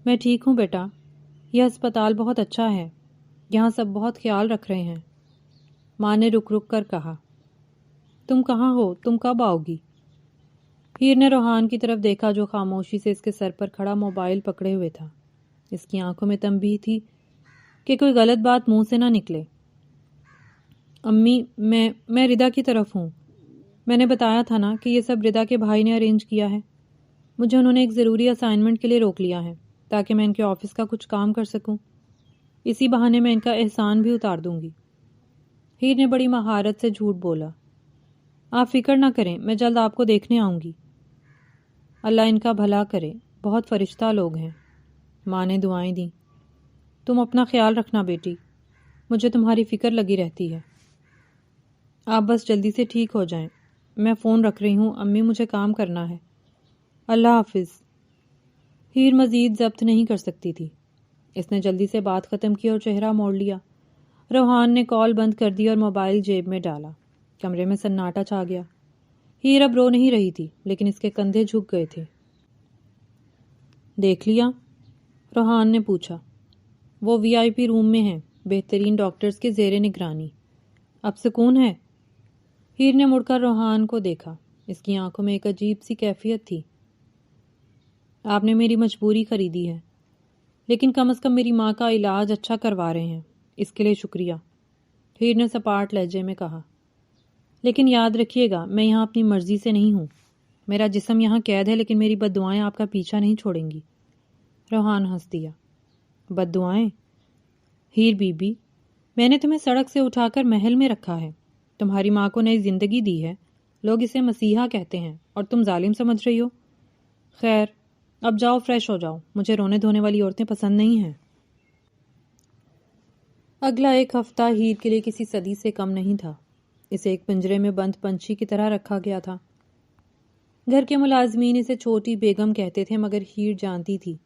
میں ٹھیک ہوں بیٹا، یہ ہسپتال بہت اچھا ہے، یہاں سب بہت خیال رکھ رہے ہیں۔ ماں نے رک رک کر کہا۔ تم کہاں ہو؟ تم کب آؤ گی؟ ہیر نے روحان کی طرف دیکھا جو خاموشی سے اس کے سر پر کھڑا موبائل پکڑے ہوئے تھا۔ اس کی آنکھوں میں تنبیہ تھی کہ کوئی غلط بات منہ سے نہ نکلے۔ امی، میں ردا کی طرف ہوں۔ میں نے بتایا تھا نا کہ یہ سب ردا کے بھائی نے ارینج کیا ہے۔ مجھے انہوں نے ایک ضروری اسائنمنٹ کے لیے روک لیا ہے تاکہ میں ان کے آفس کا کچھ کام کر سکوں۔ اسی بہانے میں ان کا احسان بھی اتار دوں گی۔ ہیر نے بڑی مہارت سے جھوٹ بولا۔ آپ فکر نہ کریں، میں جلد آپ کو دیکھنے آؤں گی۔ اللہ ان کا بھلا کرے، بہت فرشتہ لوگ ہیں۔ ماں نے دعائیں دیں۔ تم اپنا خیال رکھنا بیٹی، مجھے تمہاری فکر لگی رہتی ہے۔ آپ بس جلدی سے ٹھیک ہو جائیں۔ میں فون رکھ رہی ہوں امی، مجھے کام کرنا ہے۔ اللہ حافظ۔ ہیر مزید ضبط نہیں کر سکتی تھی۔ اس نے جلدی سے بات ختم کی اور چہرہ موڑ لیا۔ روحان نے کال بند کر دی اور موبائل جیب میں ڈالا۔ کمرے میں سناٹا چھا گیا۔ ہیر اب رو نہیں رہی تھی، لیکن اس کے کندھے جھک گئے تھے۔ دیکھ لیا؟ روحان نے پوچھا۔ وہ VIP روم میں ہیں، بہترین ڈاکٹرز کے زیر نگرانی۔ اب سکون ہے؟ ہیر نے مڑ کر روحان کو دیکھا۔ اس کی آنکھوں میں ایک عجیب سی کیفیت تھی۔ آپ نے میری مجبوری خریدی ہے، لیکن کم از کم میری ماں کا علاج اچھا کروا رہے ہیں، اس کے لیے شکریہ، ہیر نے سپاٹ لہجے میں کہا۔ لیکن یاد رکھیے گا، میں یہاں اپنی مرضی سے نہیں ہوں۔ میرا جسم یہاں قید ہے، لیکن میری بد دعائیں آپ کا پیچھا نہیں چھوڑیں گی۔ روحان ہنس دیا۔ بد دعائیں؟ ہیر بی بی، میں نے تمہیں سڑک سے اٹھا کر محل میں رکھا ہے، تمہاری ماں کو نئی زندگی دی ہے، لوگ اسے مسیحا کہتے ہیں، اور تم ظالم سمجھ رہی ہو۔ خیر، اب جاؤ فریش ہو جاؤ، مجھے رونے دھونے والی عورتیں پسند نہیں ہیں۔ اگلا ایک ہفتہ ہیر کے لیے کسی صدی سے کم نہیں تھا۔ اسے ایک پنجرے میں بند پنچھی کی طرح رکھا گیا تھا۔ گھر کے ملازمین اسے چھوٹی بیگم کہتے تھے، مگر ہیر جانتی تھی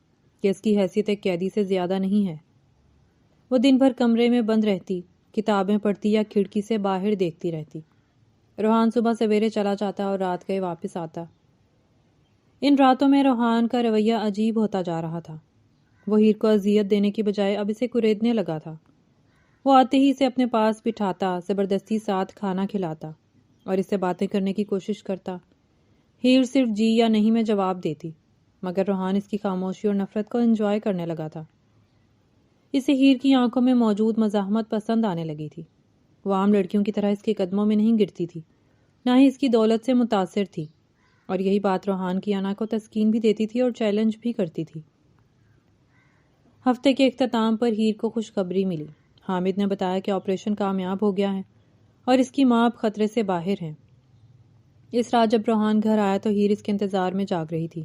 کہ اس کی حیثیت ایک قیدی سے زیادہ نہیں ہے۔ وہ دن بھر کمرے میں بند رہتی، کتابیں پڑھتی یا کھڑکی سے باہر دیکھتی رہتی۔ روحان صبح سویرے چلا جاتا اور رات گئے واپس آتا۔ ان راتوں میں روحان کا رویہ عجیب ہوتا جا رہا تھا۔ وہ ہیر کو اذیت دینے کی بجائے اب اسے کریدنے لگا تھا۔ وہ آتے ہی اسے اپنے پاس بٹھاتا، زبردستی ساتھ کھانا کھلاتا اور اس سے باتیں کرنے کی کوشش کرتا۔ ہیر صرف جی یا نہیں میں جواب دیتی، مگر روحان اس کی خاموشی اور نفرت کو انجوائے کرنے لگا تھا۔ اسے ہیر کی آنکھوں میں موجود مزاحمت پسند آنے لگی تھی۔ وہ عام لڑکیوں کی طرح اس کے قدموں میں نہیں گرتی تھی، نہ ہی اس کی دولت سے متاثر تھی، اور یہی بات روحان کی انا کو تسکین بھی دیتی تھی اور چیلنج بھی کرتی تھی۔ ہفتے کے اختتام پر ہیر کو خوشخبری ملی۔ حامد نے بتایا کہ آپریشن کامیاب ہو گیا ہے اور اس کی ماں اب خطرے سے باہر ہے۔ اس رات جب روحان گھر آیا تو ہیر اس کے انتظار میں جاگ رہی تھی۔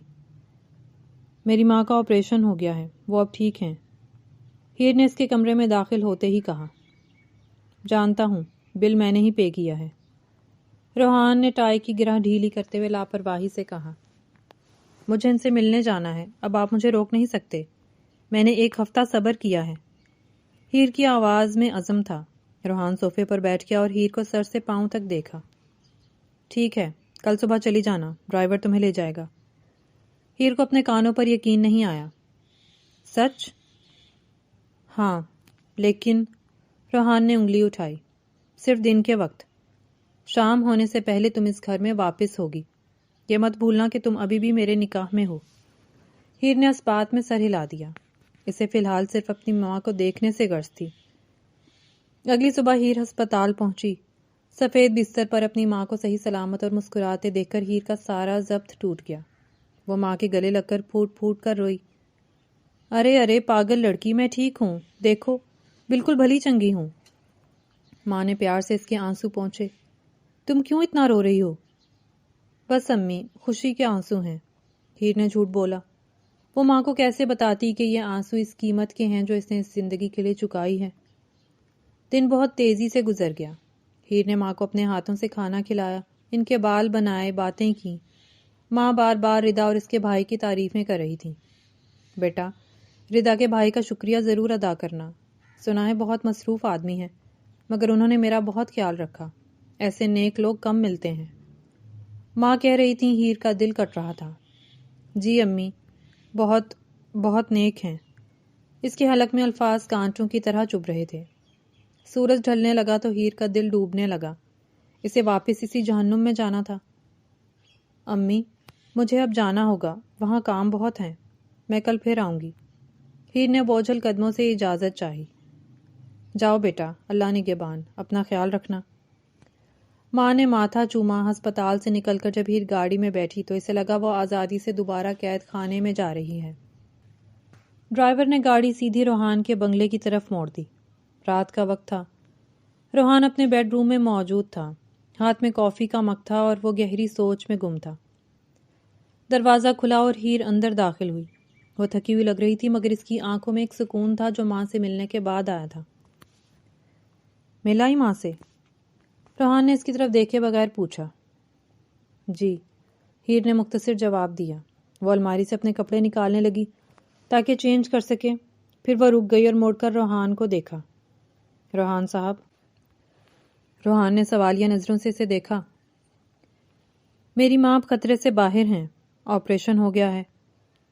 میری ماں کا آپریشن ہو گیا ہے، وہ اب ٹھیک ہیں، ہیر نے اس کے کمرے میں داخل ہوتے ہی کہا۔ جانتا ہوں، بل میں نے ہی پے کیا ہے، روحان نے ٹائی کی گرہ ڈھیلی کرتے ہوئے لاپرواہی سے کہا۔ مجھے ان سے ملنے جانا ہے، اب آپ مجھے روک نہیں سکتے، میں نے ایک ہفتہ صبر کیا ہے۔ ہیر کی آواز میں عزم تھا۔ روحان صوفے پر بیٹھ گیا اور ہیر کو سر سے پاؤں تک دیکھا۔ ٹھیک ہے، کل صبح چلی جانا، ڈرائیور تمہیں لے جائے گا۔ ہیر کو اپنے کانوں پر یقین نہیں آیا۔ سچ؟ ہاں، لیکن روحان نے انگلی اٹھائی۔ صرف دن کے وقت، شام ہونے سے پہلے تم اس گھر میں واپس ہوگی، یہ مت بھولنا کہ تم ابھی بھی میرے نکاح میں ہو۔ ہیر نے اس بات میں سر ہلا دیا۔ اسے فی الحال صرف اپنی ماں کو دیکھنے سے غرض تھی۔ اگلی صبح ہیر ہسپتال پہنچی۔ سفید بستر پر اپنی ماں کو صحیح سلامت اور مسکراتے دیکھ کر ہیر کا سارا ضبط ٹوٹ گیا۔ وہ ماں کے گلے لگ کر پھوٹ پھوٹ کر روئی۔ ارے ارے پاگل لڑکی، میں ٹھیک ہوں، دیکھو بالکل بھلی چنگی ہوں۔ ماں نے پیار سے اس کے آنسو پونچھے۔ تم کیوں اتنا رو رہی ہو؟ بس امی، خوشی کے آنسو ہیں، ہیر نے جھوٹ بولا۔ وہ ماں کو کیسے بتاتی کہ یہ آنسو اس قیمت کے ہیں جو اس نے اس زندگی کے لیے چکائی ہے۔ دن بہت تیزی سے گزر گیا۔ ہیر نے ماں کو اپنے ہاتھوں سے کھانا کھلایا، ان کے بال بنائے، باتیں کی۔ ماں بار بار ردا اور اس کے بھائی کی تعریفیں کر رہی تھی۔ بیٹا، ردا کے بھائی کا شکریہ ضرور ادا کرنا، سنا ہے بہت مصروف آدمی ہے، مگر انہوں نے میرا بہت خیال رکھا، ایسے نیک لوگ کم ملتے ہیں۔ ماں کہہ رہی تھی، ہیر کا دل کٹ رہا تھا۔ جی امی، بہت بہت نیک ہیں۔ اس کے حلق میں الفاظ کانٹوں کی طرح چبھ رہے تھے۔ سورج ڈھلنے لگا تو ہیر کا دل ڈوبنے لگا۔ اسے واپس اسی جہنم میں جانا تھا۔ امی، مجھے اب جانا ہوگا، وہاں کام بہت ہیں، میں کل پھر آؤں گی۔ ہیر نے بوجھل قدموں سے اجازت چاہی۔ جاؤ بیٹا، اللہ نگہبان، اپنا خیال رکھنا۔ ماں نے ماتھا چوما۔ ہسپتال سے نکل کر جب ہیر گاڑی میں بیٹھی تو اسے لگا وہ آزادی سے دوبارہ قید خانے میں جا رہی ہے۔ ڈرائیور نے گاڑی سیدھی روحان کے بنگلے کی طرف موڑ دی۔ رات کا وقت تھا۔ روحان اپنے بیڈ روم میں موجود تھا، ہاتھ میں کافی کا مگ تھا اور وہ گہری سوچ میں گم تھا۔ دروازہ کھلا اور ہیر اندر داخل ہوئی۔ وہ تھکی ہوئی لگ رہی تھی، مگر اس کی آنکھوں میں ایک سکون تھا جو ماں سے ملنے کے بعد آیا تھا۔ ملا ہی ماں سے؟ روحان نے اس کی طرف دیکھے بغیر پوچھا۔ جی، ہیر نے مختصر جواب دیا۔ وہ الماری سے اپنے کپڑے نکالنے لگی تاکہ چینج کر سکے، پھر وہ رک گئی اور مڑ کر روحان کو دیکھا۔ روحان صاحب؟ روحان نے سوالیہ نظروں سے اسے دیکھا۔ میری ماں اب خطرے سے باہر ہیں، آپریشن ہو گیا ہے،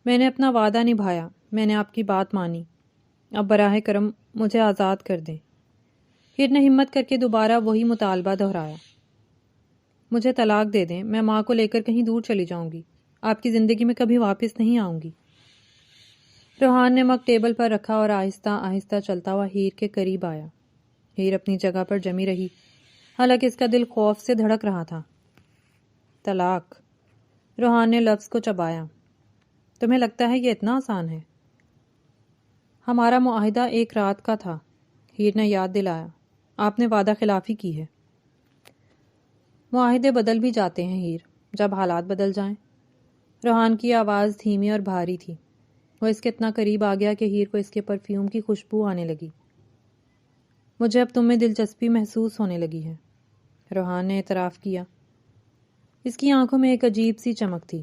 میں نے اپنا وعدہ نبھایا، میں نے آپ کی بات مانی، اب براہ کرم مجھے آزاد کر دیں۔ ہیر نے ہمت کر کے دوبارہ وہی مطالبہ دہرایا۔ مجھے طلاق دے دیں، میں ماں کو لے کر کہیں دور چلی جاؤں گی، آپ کی زندگی میں کبھی واپس نہیں آؤں گی۔ روحان نے مگ ٹیبل پر رکھا اور آہستہ آہستہ چلتا ہوا ہیر کے قریب آیا۔ ہیر اپنی جگہ پر جمی رہی، حالانکہ اس کا دل خوف سے دھڑک رہا تھا۔ طلاق؟ روحان نے لفظ کو چبایا۔ تمہیں لگتا ہے یہ اتنا آسان ہے؟ ہمارا معاہدہ ایک رات کا تھا، ہیر نے یاد دلایا۔ آپ نے وعدہ خلافی کی ہے۔ معاہدے بدل بھی جاتے ہیں ہیر، جب حالات بدل جائیں۔ روحان کی آواز دھیمی اور بھاری تھی۔ وہ اس کے اتنا قریب آ گیا کہ ہیر کو اس کے پرفیوم کی خوشبو آنے لگی۔ مجھے اب تم میں دلچسپی محسوس ہونے لگی ہے، روحان نے اعتراف کیا۔ اس کی آنکھوں میں ایک عجیب سی چمک تھی۔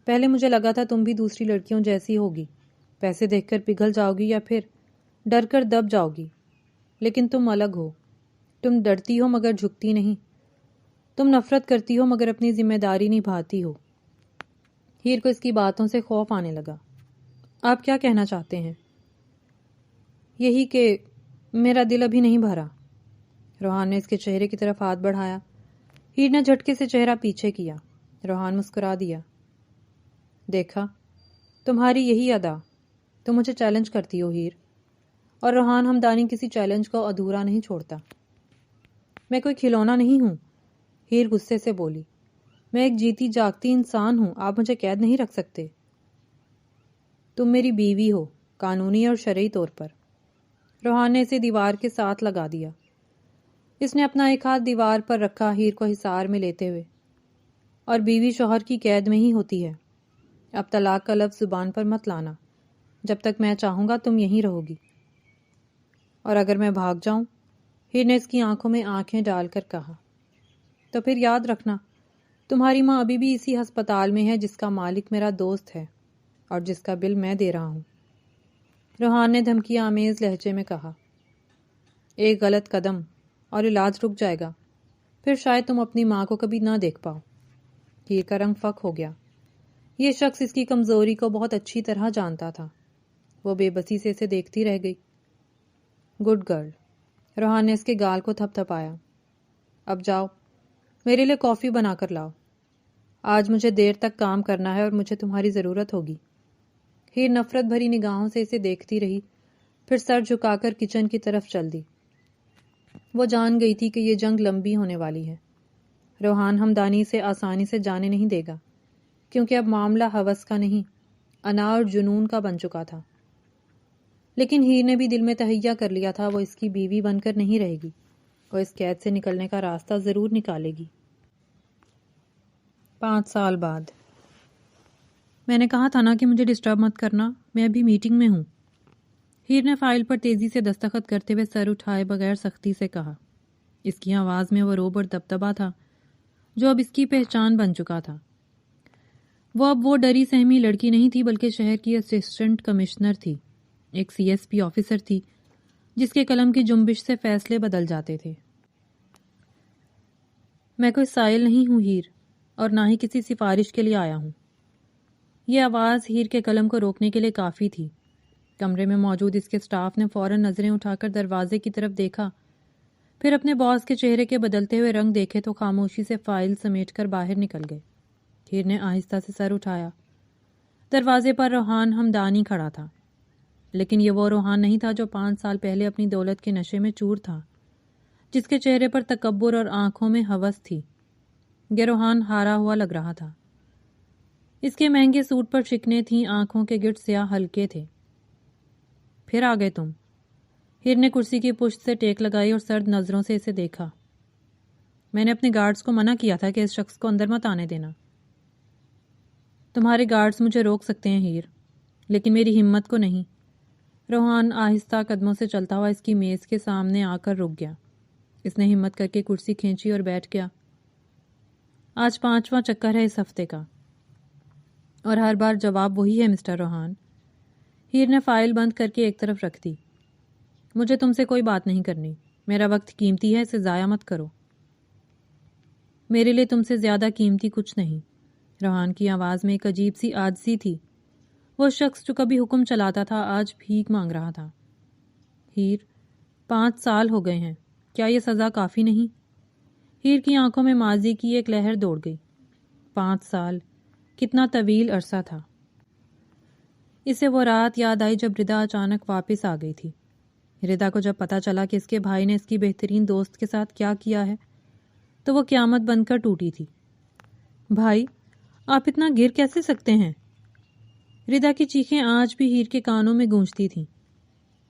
پہلے مجھے لگا تھا تم بھی دوسری لڑکیوں جیسی ہوگی، پیسے دیکھ کر پگھل جاؤ گی یا پھر ڈر کر دب جاؤ گی، لیکن تم الگ ہو۔ تم ڈرتی ہو مگر جھکتی نہیں، تم نفرت کرتی ہو مگر اپنی ذمہ داری نبھاتی ہو۔ ہیر کو اس کی باتوں سے خوف آنے لگا۔ آپ کیا کہنا چاہتے ہیں؟ یہی کہ میرا دل ابھی نہیں بھرا۔ روحان نے اس کے چہرے کی طرف ہاتھ بڑھایا۔ ہیر نے جھٹکے سے چہرہ پیچھے کیا۔ روحان مسکرا دیا۔ دیکھا، تمہاری یہی ادا، تم مجھے چیلنج کرتی ہو ہیر، اور روحان ہمدانی کسی چیلنج کو ادھورا نہیں چھوڑتا۔ میں کوئی کھلونا نہیں ہوں، ہیر غصے سے بولی۔ میں ایک جیتی جاگتی انسان ہوں، آپ مجھے قید نہیں رکھ سکتے۔ تم میری بیوی ہو، قانونی اور شرعی طور پر۔ روحان نے اسے دیوار کے ساتھ لگا دیا۔ اس نے اپنا ایک ہاتھ دیوار پر رکھا، ہیر کو حصار میں لیتے ہوئے۔ اور بیوی شوہر کی قید میں ہی ہوتی ہے۔ اب طلاق کا لفظ زبان پر مت لانا، جب تک میں چاہوں گا تم یہیں رہو گی۔ اور اگر میں بھاگ جاؤں؟ ہیر نے اس کی آنکھوں میں آنکھیں ڈال کر کہا۔ تو پھر یاد رکھنا، تمہاری ماں ابھی بھی اسی ہسپتال میں ہے جس کا مالک میرا دوست ہے اور جس کا بل میں دے رہا ہوں۔ روحان نے دھمکی آمیز لہجے میں کہا۔ ایک غلط قدم اور علاج رک جائے گا، پھر شاید تم اپنی ماں کو کبھی نہ دیکھ پاؤ۔ ہیر کا رنگ فک ہو گیا۔ یہ شخص اس کی کمزوری کو بہت اچھی طرح جانتا تھا۔ وہ بے بسی سے اسے دیکھتی رہ گئی۔ گڈ گرل، روحان نے اس کے گال کو تھپ تھپایا۔ اب جاؤ، میرے لیے کافی بنا کر لاؤ، آج مجھے دیر تک کام کرنا ہے اور مجھے تمہاری ضرورت ہوگی۔ ہیر نفرت بھری نگاہوں سے اسے دیکھتی رہی، پھر سر جھکا کر کچن کی طرف چل دی۔ وہ جان گئی تھی کہ یہ جنگ لمبی ہونے والی ہے۔ روحان ہمدانی سے آسانی سے جانے نہیں دے گا، کیونکہ اب معاملہ ہوس کا نہیں، انا اور جنون کا بن چکا تھا۔ لیکن ہیر نے بھی دل میں تہیہ کر لیا تھا وہ اس کی بیوی بن کر نہیں رہے گی، وہ اس قید سے نکلنے کا راستہ ضرور نکالے گی۔ 5 سال بعد۔ میں نے کہا تھا نا کہ مجھے ڈسٹرب مت کرنا، میں ابھی میٹنگ میں ہوں۔ ہیر نے فائل پر تیزی سے دستخط کرتے ہوئے سر اٹھائے بغیر سختی سے کہا۔ اس کی آواز میں وہ روب اور دبدبا تھا جو اب اس کی پہچان بن چکا تھا۔ وہ اب وہ ڈری سہمی لڑکی نہیں تھی بلکہ شہر کی اسسٹنٹ کمشنر تھی، ایک CSP آفیسر تھی جس کے قلم کی جنبش سے فیصلے بدل جاتے تھے۔ میں کوئی سائل نہیں ہوں ہیر، اور نہ ہی کسی سفارش کے لیے آیا ہوں۔ یہ آواز ہیر کے قلم کو روکنے کے لیے کافی تھی۔ کمرے میں موجود اس کے سٹاف نے فوراً نظریں اٹھا کر دروازے کی طرف دیکھا، پھر اپنے باس کے چہرے کے بدلتے ہوئے رنگ دیکھے تو خاموشی سے فائل سمیٹ کر باہر نکل گئے۔ ہیر نے آہستہ سے سر اٹھایا۔ دروازے پر روحان ہمدانی کھڑا تھا، لیکن یہ وہ روحان نہیں تھا جو 5 سال پہلے اپنی دولت کے نشے میں چور تھا، جس کے چہرے پر تکبر اور آنکھوں میں ہوس تھی۔ یہ روحان ہارا ہوا لگ رہا تھا۔ اس کے مہنگے سوٹ پر شکنیں تھیں، آنکھوں کے گرد سیاہ حلقے تھے۔ پھر آ گئے تم؟ ہیر نے کرسی کی پشت سے ٹیک لگائی اور سرد نظروں سے اسے دیکھا۔ میں نے اپنے گارڈز کو منع کیا تھا کہ اس شخص کو اندر مت آنے دینا۔ تمہارے گارڈز مجھے روک سکتے ہیں ہیر، لیکن میری ہمت کو نہیں۔ روحان آہستہ قدموں سے چلتا ہوا اس کی میز کے سامنے آ کر رک گیا۔ اس نے ہمت کر کے کرسی کھینچی اور بیٹھ گیا۔ آج 5واں چکر ہے اس ہفتے کا، اور ہر بار جواب وہی ہے مسٹر روحان۔ ہیر نے فائل بند کر کے ایک طرف رکھ دی۔ مجھے تم سے کوئی بات نہیں کرنی، میرا وقت قیمتی ہے، اسے ضائع مت کرو۔ میرے لیے تم سے زیادہ قیمتی کچھ نہیں۔ روحان کی آواز میں ایک عجیب سی عاجزی تھی۔ وہ شخص جو کبھی حکم چلاتا تھا آج بھیک مانگ رہا تھا۔ ہیر، 5 سال ہو گئے ہیں، کیا یہ سزا کافی نہیں؟ ہیر کی آنکھوں میں ماضی کی ایک لہر دوڑ گئی۔ 5 سال، کتنا طویل عرصہ تھا۔ اسے وہ رات یاد آئی جب ردا اچانک واپس آ گئی تھی۔ ردا کو جب پتا چلا کہ اس کے بھائی نے اس کی بہترین دوست کے ساتھ کیا کیا ہے تو وہ قیامت بن کر ٹوٹی تھی۔ بھائی، آپ اتنا گر کیسے سکتے ہیں؟ ردا کی چیخیں آج بھی ہیر کے کانوں میں گونجتی تھیں۔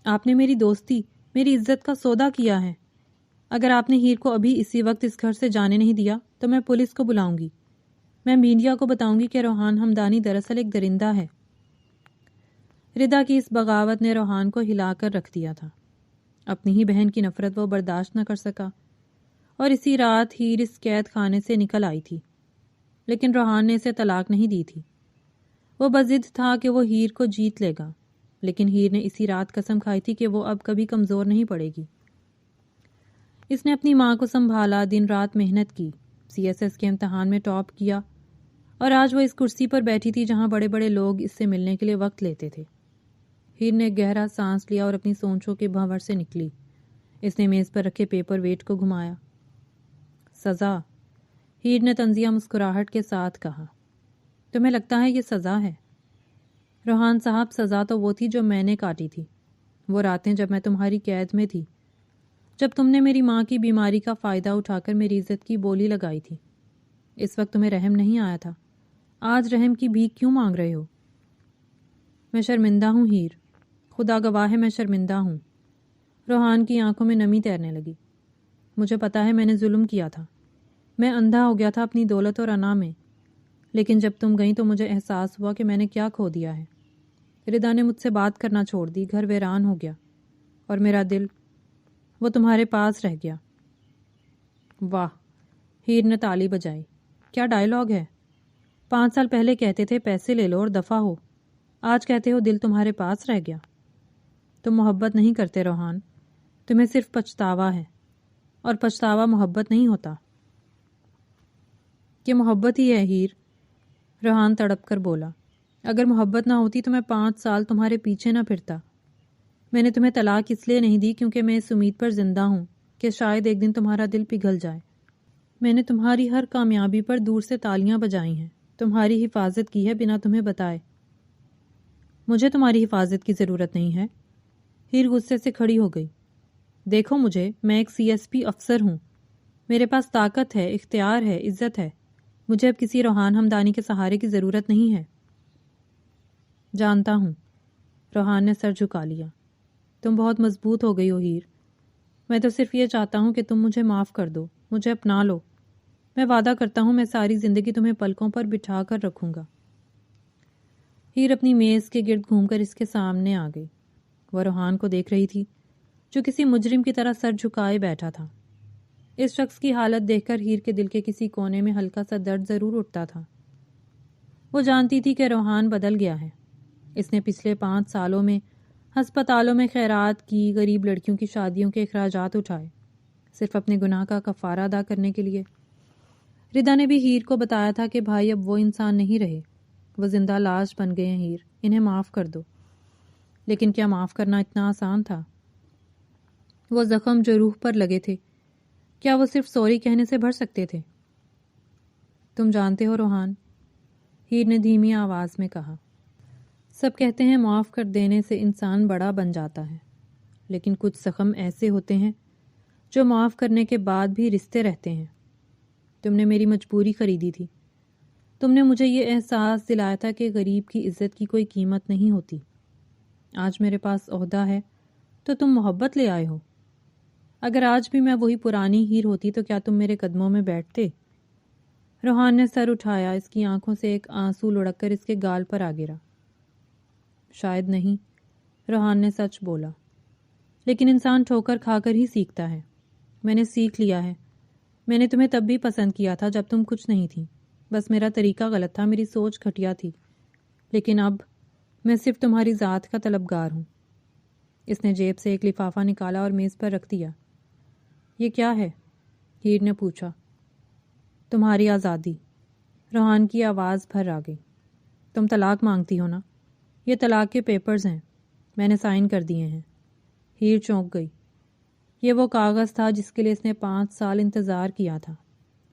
آپ نے میری دوستی، میری عزت کا سودا کیا ہے۔ اگر آپ نے ہیر کو ابھی اسی وقت اس گھر سے جانے نہیں دیا تو میں پولیس کو بلاؤں گی۔ میں میڈیا کو بتاؤں گی کہ روحان ہمدانی دراصل ایک درندہ ہے۔ ردا کی اس بغاوت نے روحان کو ہلا کر رکھ دیا تھا۔ اپنی ہی بہن کی نفرت وہ برداشت نہ کر سکا اور اسی رات ہیر اس قید خانے سے نکل آئی تھی، لیکن روحان نے اسے طلاق نہیں دی تھی۔ وہ بضد تھا کہ وہ ہیر کو جیت لے گا، لیکن ہیر نے اسی رات قسم کھائی تھی کہ وہ اب کبھی کمزور نہیں پڑے گی۔ اس نے اپنی ماں کو سنبھالا، دن رات محنت کی، CSS کے امتحان میں ٹاپ کیا، اور آج وہ اس کرسی پر بیٹھی تھی جہاں بڑے بڑے لوگ اس سے ملنے کے لیے وقت لیتے تھے۔ ہیر نے گہرا سانس لیا اور اپنی سوچوں کے بھنور سے نکلی۔ اس نے میز پر رکھے پیپر ویٹ کو گھمایا۔ سزا، ہیر نے طنزیہ مسکراہٹ کے ساتھ کہا۔ تمہیں لگتا ہے یہ سزا ہے؟ روحان صاحب، سزا تو وہ تھی جو میں نے کاٹی تھی، وہ راتیں جب میں تمہاری قید میں تھی، جب تم نے میری ماں کی بیماری کا فائدہ اٹھا کر میری عزت کی بولی لگائی تھی۔ اس وقت تمہیں رحم نہیں آیا تھا، آج رحم کی بھیک کیوں مانگ رہے ہو؟ میں شرمندہ ہوں ہیر، خدا گواہ ہے میں شرمندہ ہوں۔ روحان کی آنکھوں میں نمی تیرنے لگی۔ مجھے پتا ہے میں نے ظلم کیا تھا، میں اندھا ہو گیا تھا اپنی دولت اور انا میں، لیکن جب تم گئیں تو مجھے احساس ہوا کہ میں نے کیا کھو دیا ہے۔ ردا نے مجھ سے بات کرنا چھوڑ دی، گھر ویران ہو گیا، اور میرا دل، وہ تمہارے پاس رہ گیا۔ واہ، ہیر نے تالی بجائی۔ کیا ڈائیلاگ ہے! 5 سال پہلے کہتے تھے پیسے لے لو اور دفع ہو، آج کہتے ہو دل تمہارے پاس رہ گیا۔ تم محبت نہیں کرتے روحان، تمہیں صرف پچھتاوا ہے، اور پچھتاوا محبت نہیں ہوتا۔ کہ محبت ہی ہے ہیر، روحان تڑپ کر بولا۔ اگر محبت نہ ہوتی تو میں 5 سال تمہارے پیچھے نہ پھرتا۔ میں نے تمہیں طلاق اس لیے نہیں دی کیونکہ میں اس امید پر زندہ ہوں کہ شاید ایک دن تمہارا دل پگھل جائے۔ میں نے تمہاری ہر کامیابی پر دور سے تالیاں بجائی ہیں، تمہاری حفاظت کی ہے بنا تمہیں بتائے۔ مجھے تمہاری حفاظت کی ضرورت نہیں ہے۔ ہیر غصے سے کھڑی ہو گئی۔ دیکھو مجھے، میں ایک CSP افسر ہوں، میرے پاس طاقت ہے، اختیار ہے، عزت ہے، مجھے اب کسی روحان ہمدانی کے سہارے کی ضرورت نہیں ہے۔ جانتا ہوں، روحان نے سر جھکا لیا۔ تم بہت مضبوط ہو گئی ہو ہیر، میں تو صرف یہ چاہتا ہوں کہ تم مجھے معاف کر دو، مجھے اپنا لو۔ میں وعدہ کرتا ہوں میں ساری زندگی تمہیں پلکوں پر بٹھا کر رکھوں گا۔ ہیر اپنی میز کے گرد گھوم کر اس کے سامنے آ گئی۔ وہ روحان کو دیکھ رہی تھی جو کسی مجرم کی طرح سر جھکائے بیٹھا تھا۔ اس شخص کی حالت دیکھ کر ہیر کے دل کے کسی کونے میں ہلکا سا درد ضرور اٹھتا تھا۔ وہ جانتی تھی کہ روحان بدل گیا ہے۔ اس نے پچھلے 5 سالوں میں ہسپتالوں میں خیرات کی، غریب لڑکیوں کی شادیوں کے اخراجات اٹھائے، صرف اپنے گناہ کا کفارہ ادا کرنے کے لیے۔ ردا نے بھی ہیر کو بتایا تھا کہ بھائی اب وہ انسان نہیں رہے، وہ زندہ لاش بن گئے ہیں ہیر، انہیں معاف کر دو۔ لیکن کیا معاف کرنا اتنا آسان تھا؟ وہ زخم جو روح پر لگے تھے، کیا وہ صرف سوری کہنے سے بھر سکتے تھے؟ تم جانتے ہو روحان، ہیر نے دھیمی آواز میں کہا، سب کہتے ہیں معاف کر دینے سے انسان بڑا بن جاتا ہے، لیکن کچھ زخم ایسے ہوتے ہیں جو معاف کرنے کے بعد بھی رشتے رہتے ہیں۔ تم نے میری مجبوری خریدی تھی، تم نے مجھے یہ احساس دلایا تھا کہ غریب کی عزت کی کوئی قیمت نہیں ہوتی۔ آج میرے پاس عہدہ ہے تو تم محبت لے آئے ہو۔ اگر آج بھی میں وہی پرانی ہیر ہوتی تو کیا تم میرے قدموں میں بیٹھتے؟ روحان نے سر اٹھایا، اس کی آنکھوں سے ایک آنسو لڑک کر اس کے گال پر آ گرا۔ شاید نہیں، روحان نے سچ بولا، لیکن انسان ٹھوکر کھا کر ہی سیکھتا ہے۔ میں نے سیکھ لیا ہے، میں نے تمہیں تب بھی پسند کیا تھا جب تم کچھ نہیں تھی، بس میرا طریقہ غلط تھا، میری سوچ گھٹیا تھی، لیکن اب میں صرف تمہاری ذات کا طلبگار ہوں۔ اس نے جیب سے ایک لفافہ نکالا اور میز پر رکھ دیا۔ یہ کیا ہے؟ ہیر نے پوچھا۔ تمہاری آزادی۔ روحان کی آواز بھر آ گئی۔ تم طلاق مانگتی ہو نا؟ یہ طلاق کے پیپرز ہیں، میں نے سائن کر دیے ہیں۔ ہیر چونک گئی۔ یہ وہ کاغذ تھا جس کے لیے اس نے 5 سال انتظار کیا تھا۔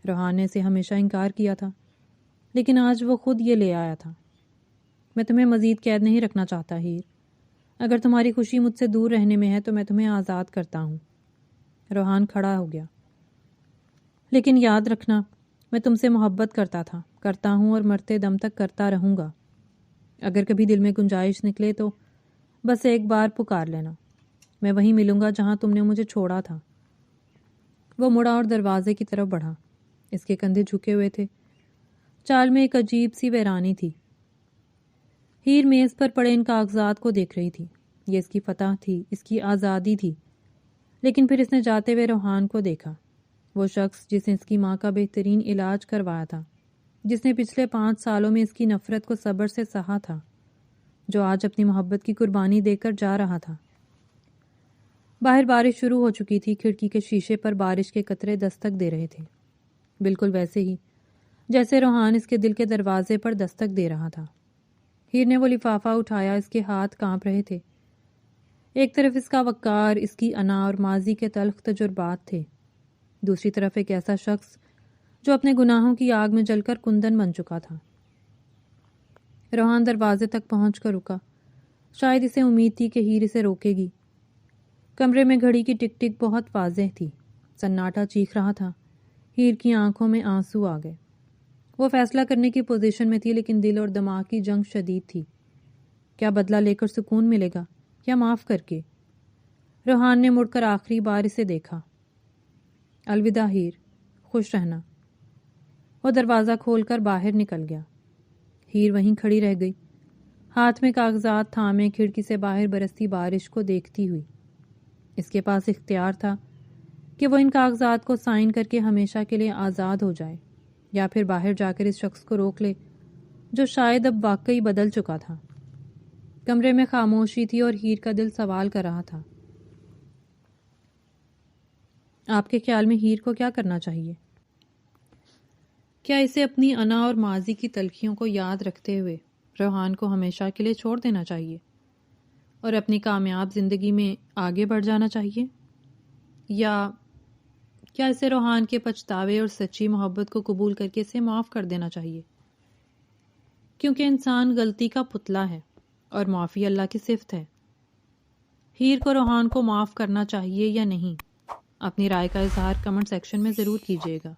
روحان نے اسے ہمیشہ انکار کیا تھا، لیکن آج وہ خود یہ لے آیا تھا۔ میں تمہیں مزید قید نہیں رکھنا چاہتا ہیر۔ اگر تمہاری خوشی مجھ سے دور رہنے میں ہے تو میں تمہیں آزاد کرتا ہوں۔ روحان کھڑا ہو گیا۔ لیکن یاد رکھنا، میں تم سے محبت کرتا تھا، کرتا ہوں اور مرتے دم تک کرتا رہوں گا۔ اگر کبھی دل میں گنجائش نکلے تو بس ایک بار پکار لینا، میں وہیں ملوں گا جہاں تم نے مجھے چھوڑا تھا۔ وہ مڑا اور دروازے کی طرف بڑھا۔ اس کے کندھے جھکے ہوئے تھے، چال میں ایک عجیب سی ویرانی تھی۔ ہیر میز پر پڑے ان کاغذات کو دیکھ رہی تھی۔ یہ اس کی فتح تھی، اس کی آزادی تھی۔ لیکن پھر اس نے جاتے ہوئے روحان کو دیکھا، وہ شخص جس نے اس کی ماں کا بہترین علاج کروایا تھا، جس نے پچھلے 5 سالوں میں اس کی نفرت کو صبر سے سہا تھا، جو آج اپنی محبت کی قربانی دے کر جا رہا تھا۔ باہر بارش شروع ہو چکی تھی، کھڑکی کے شیشے پر بارش کے قطرے دستک دے رہے تھے، بالکل ویسے ہی جیسے روحان اس کے دل کے دروازے پر دستک دے رہا تھا۔ ہیر نے وہ لفافہ اٹھایا، اس کے ہاتھ کانپ رہے تھے۔ ایک طرف اس کا وقار، اس کی انا اور ماضی کے تلخ تجربات تھے، دوسری طرف ایک ایسا شخص جو اپنے گناہوں کی آگ میں جل کر کندن بن چکا تھا۔ روحان دروازے تک پہنچ کر رکا، شاید اسے امید تھی کہ ہیر اسے روکے گی۔ کمرے میں گھڑی کی ٹک ٹک بہت واضح تھی، سناٹا چیخ رہا تھا۔ ہیر کی آنکھوں میں آنسو آ گئے۔ وہ فیصلہ کرنے کی پوزیشن میں تھی، لیکن دل اور دماغ کی جنگ شدید تھی۔ کیا بدلہ لے کر سکون ملے گا یا معاف کر کے؟ روحان نے مڑ کر آخری بار اسے دیکھا۔ الوداع ہیر، خوش رہنا۔ وہ دروازہ کھول کر باہر نکل گیا۔ ہیر وہیں کھڑی رہ گئی، ہاتھ میں کاغذات تھامے، کھڑکی سے باہر برستی بارش کو دیکھتی ہوئی۔ اس کے پاس اختیار تھا کہ وہ ان کاغذات کو سائن کر کے ہمیشہ کے لیے آزاد ہو جائے، یا پھر باہر جا کر اس شخص کو روک لے جو شاید اب واقعی بدل چکا تھا۔ کمرے میں خاموشی تھی اور ہیر کا دل سوال کر رہا تھا۔ آپ کے خیال میں ہیر کو کیا کرنا چاہیے؟ کیا اسے اپنی انا اور ماضی کی تلخیوں کو یاد رکھتے ہوئے روحان کو ہمیشہ کے لیے چھوڑ دینا چاہیے اور اپنی کامیاب زندگی میں آگے بڑھ جانا چاہیے؟ یا کیا اسے روحان کے پچھتاوے اور سچی محبت کو قبول کر کے اسے معاف کر دینا چاہیے؟ کیونکہ انسان غلطی کا پتلا ہے اور معافی اللہ کی صفت ہے۔ ہیر کو روحان کو معاف کرنا چاہیے یا نہیں؟ اپنی رائے کا اظہار کمنٹ سیکشن میں ضرور کیجیے گا۔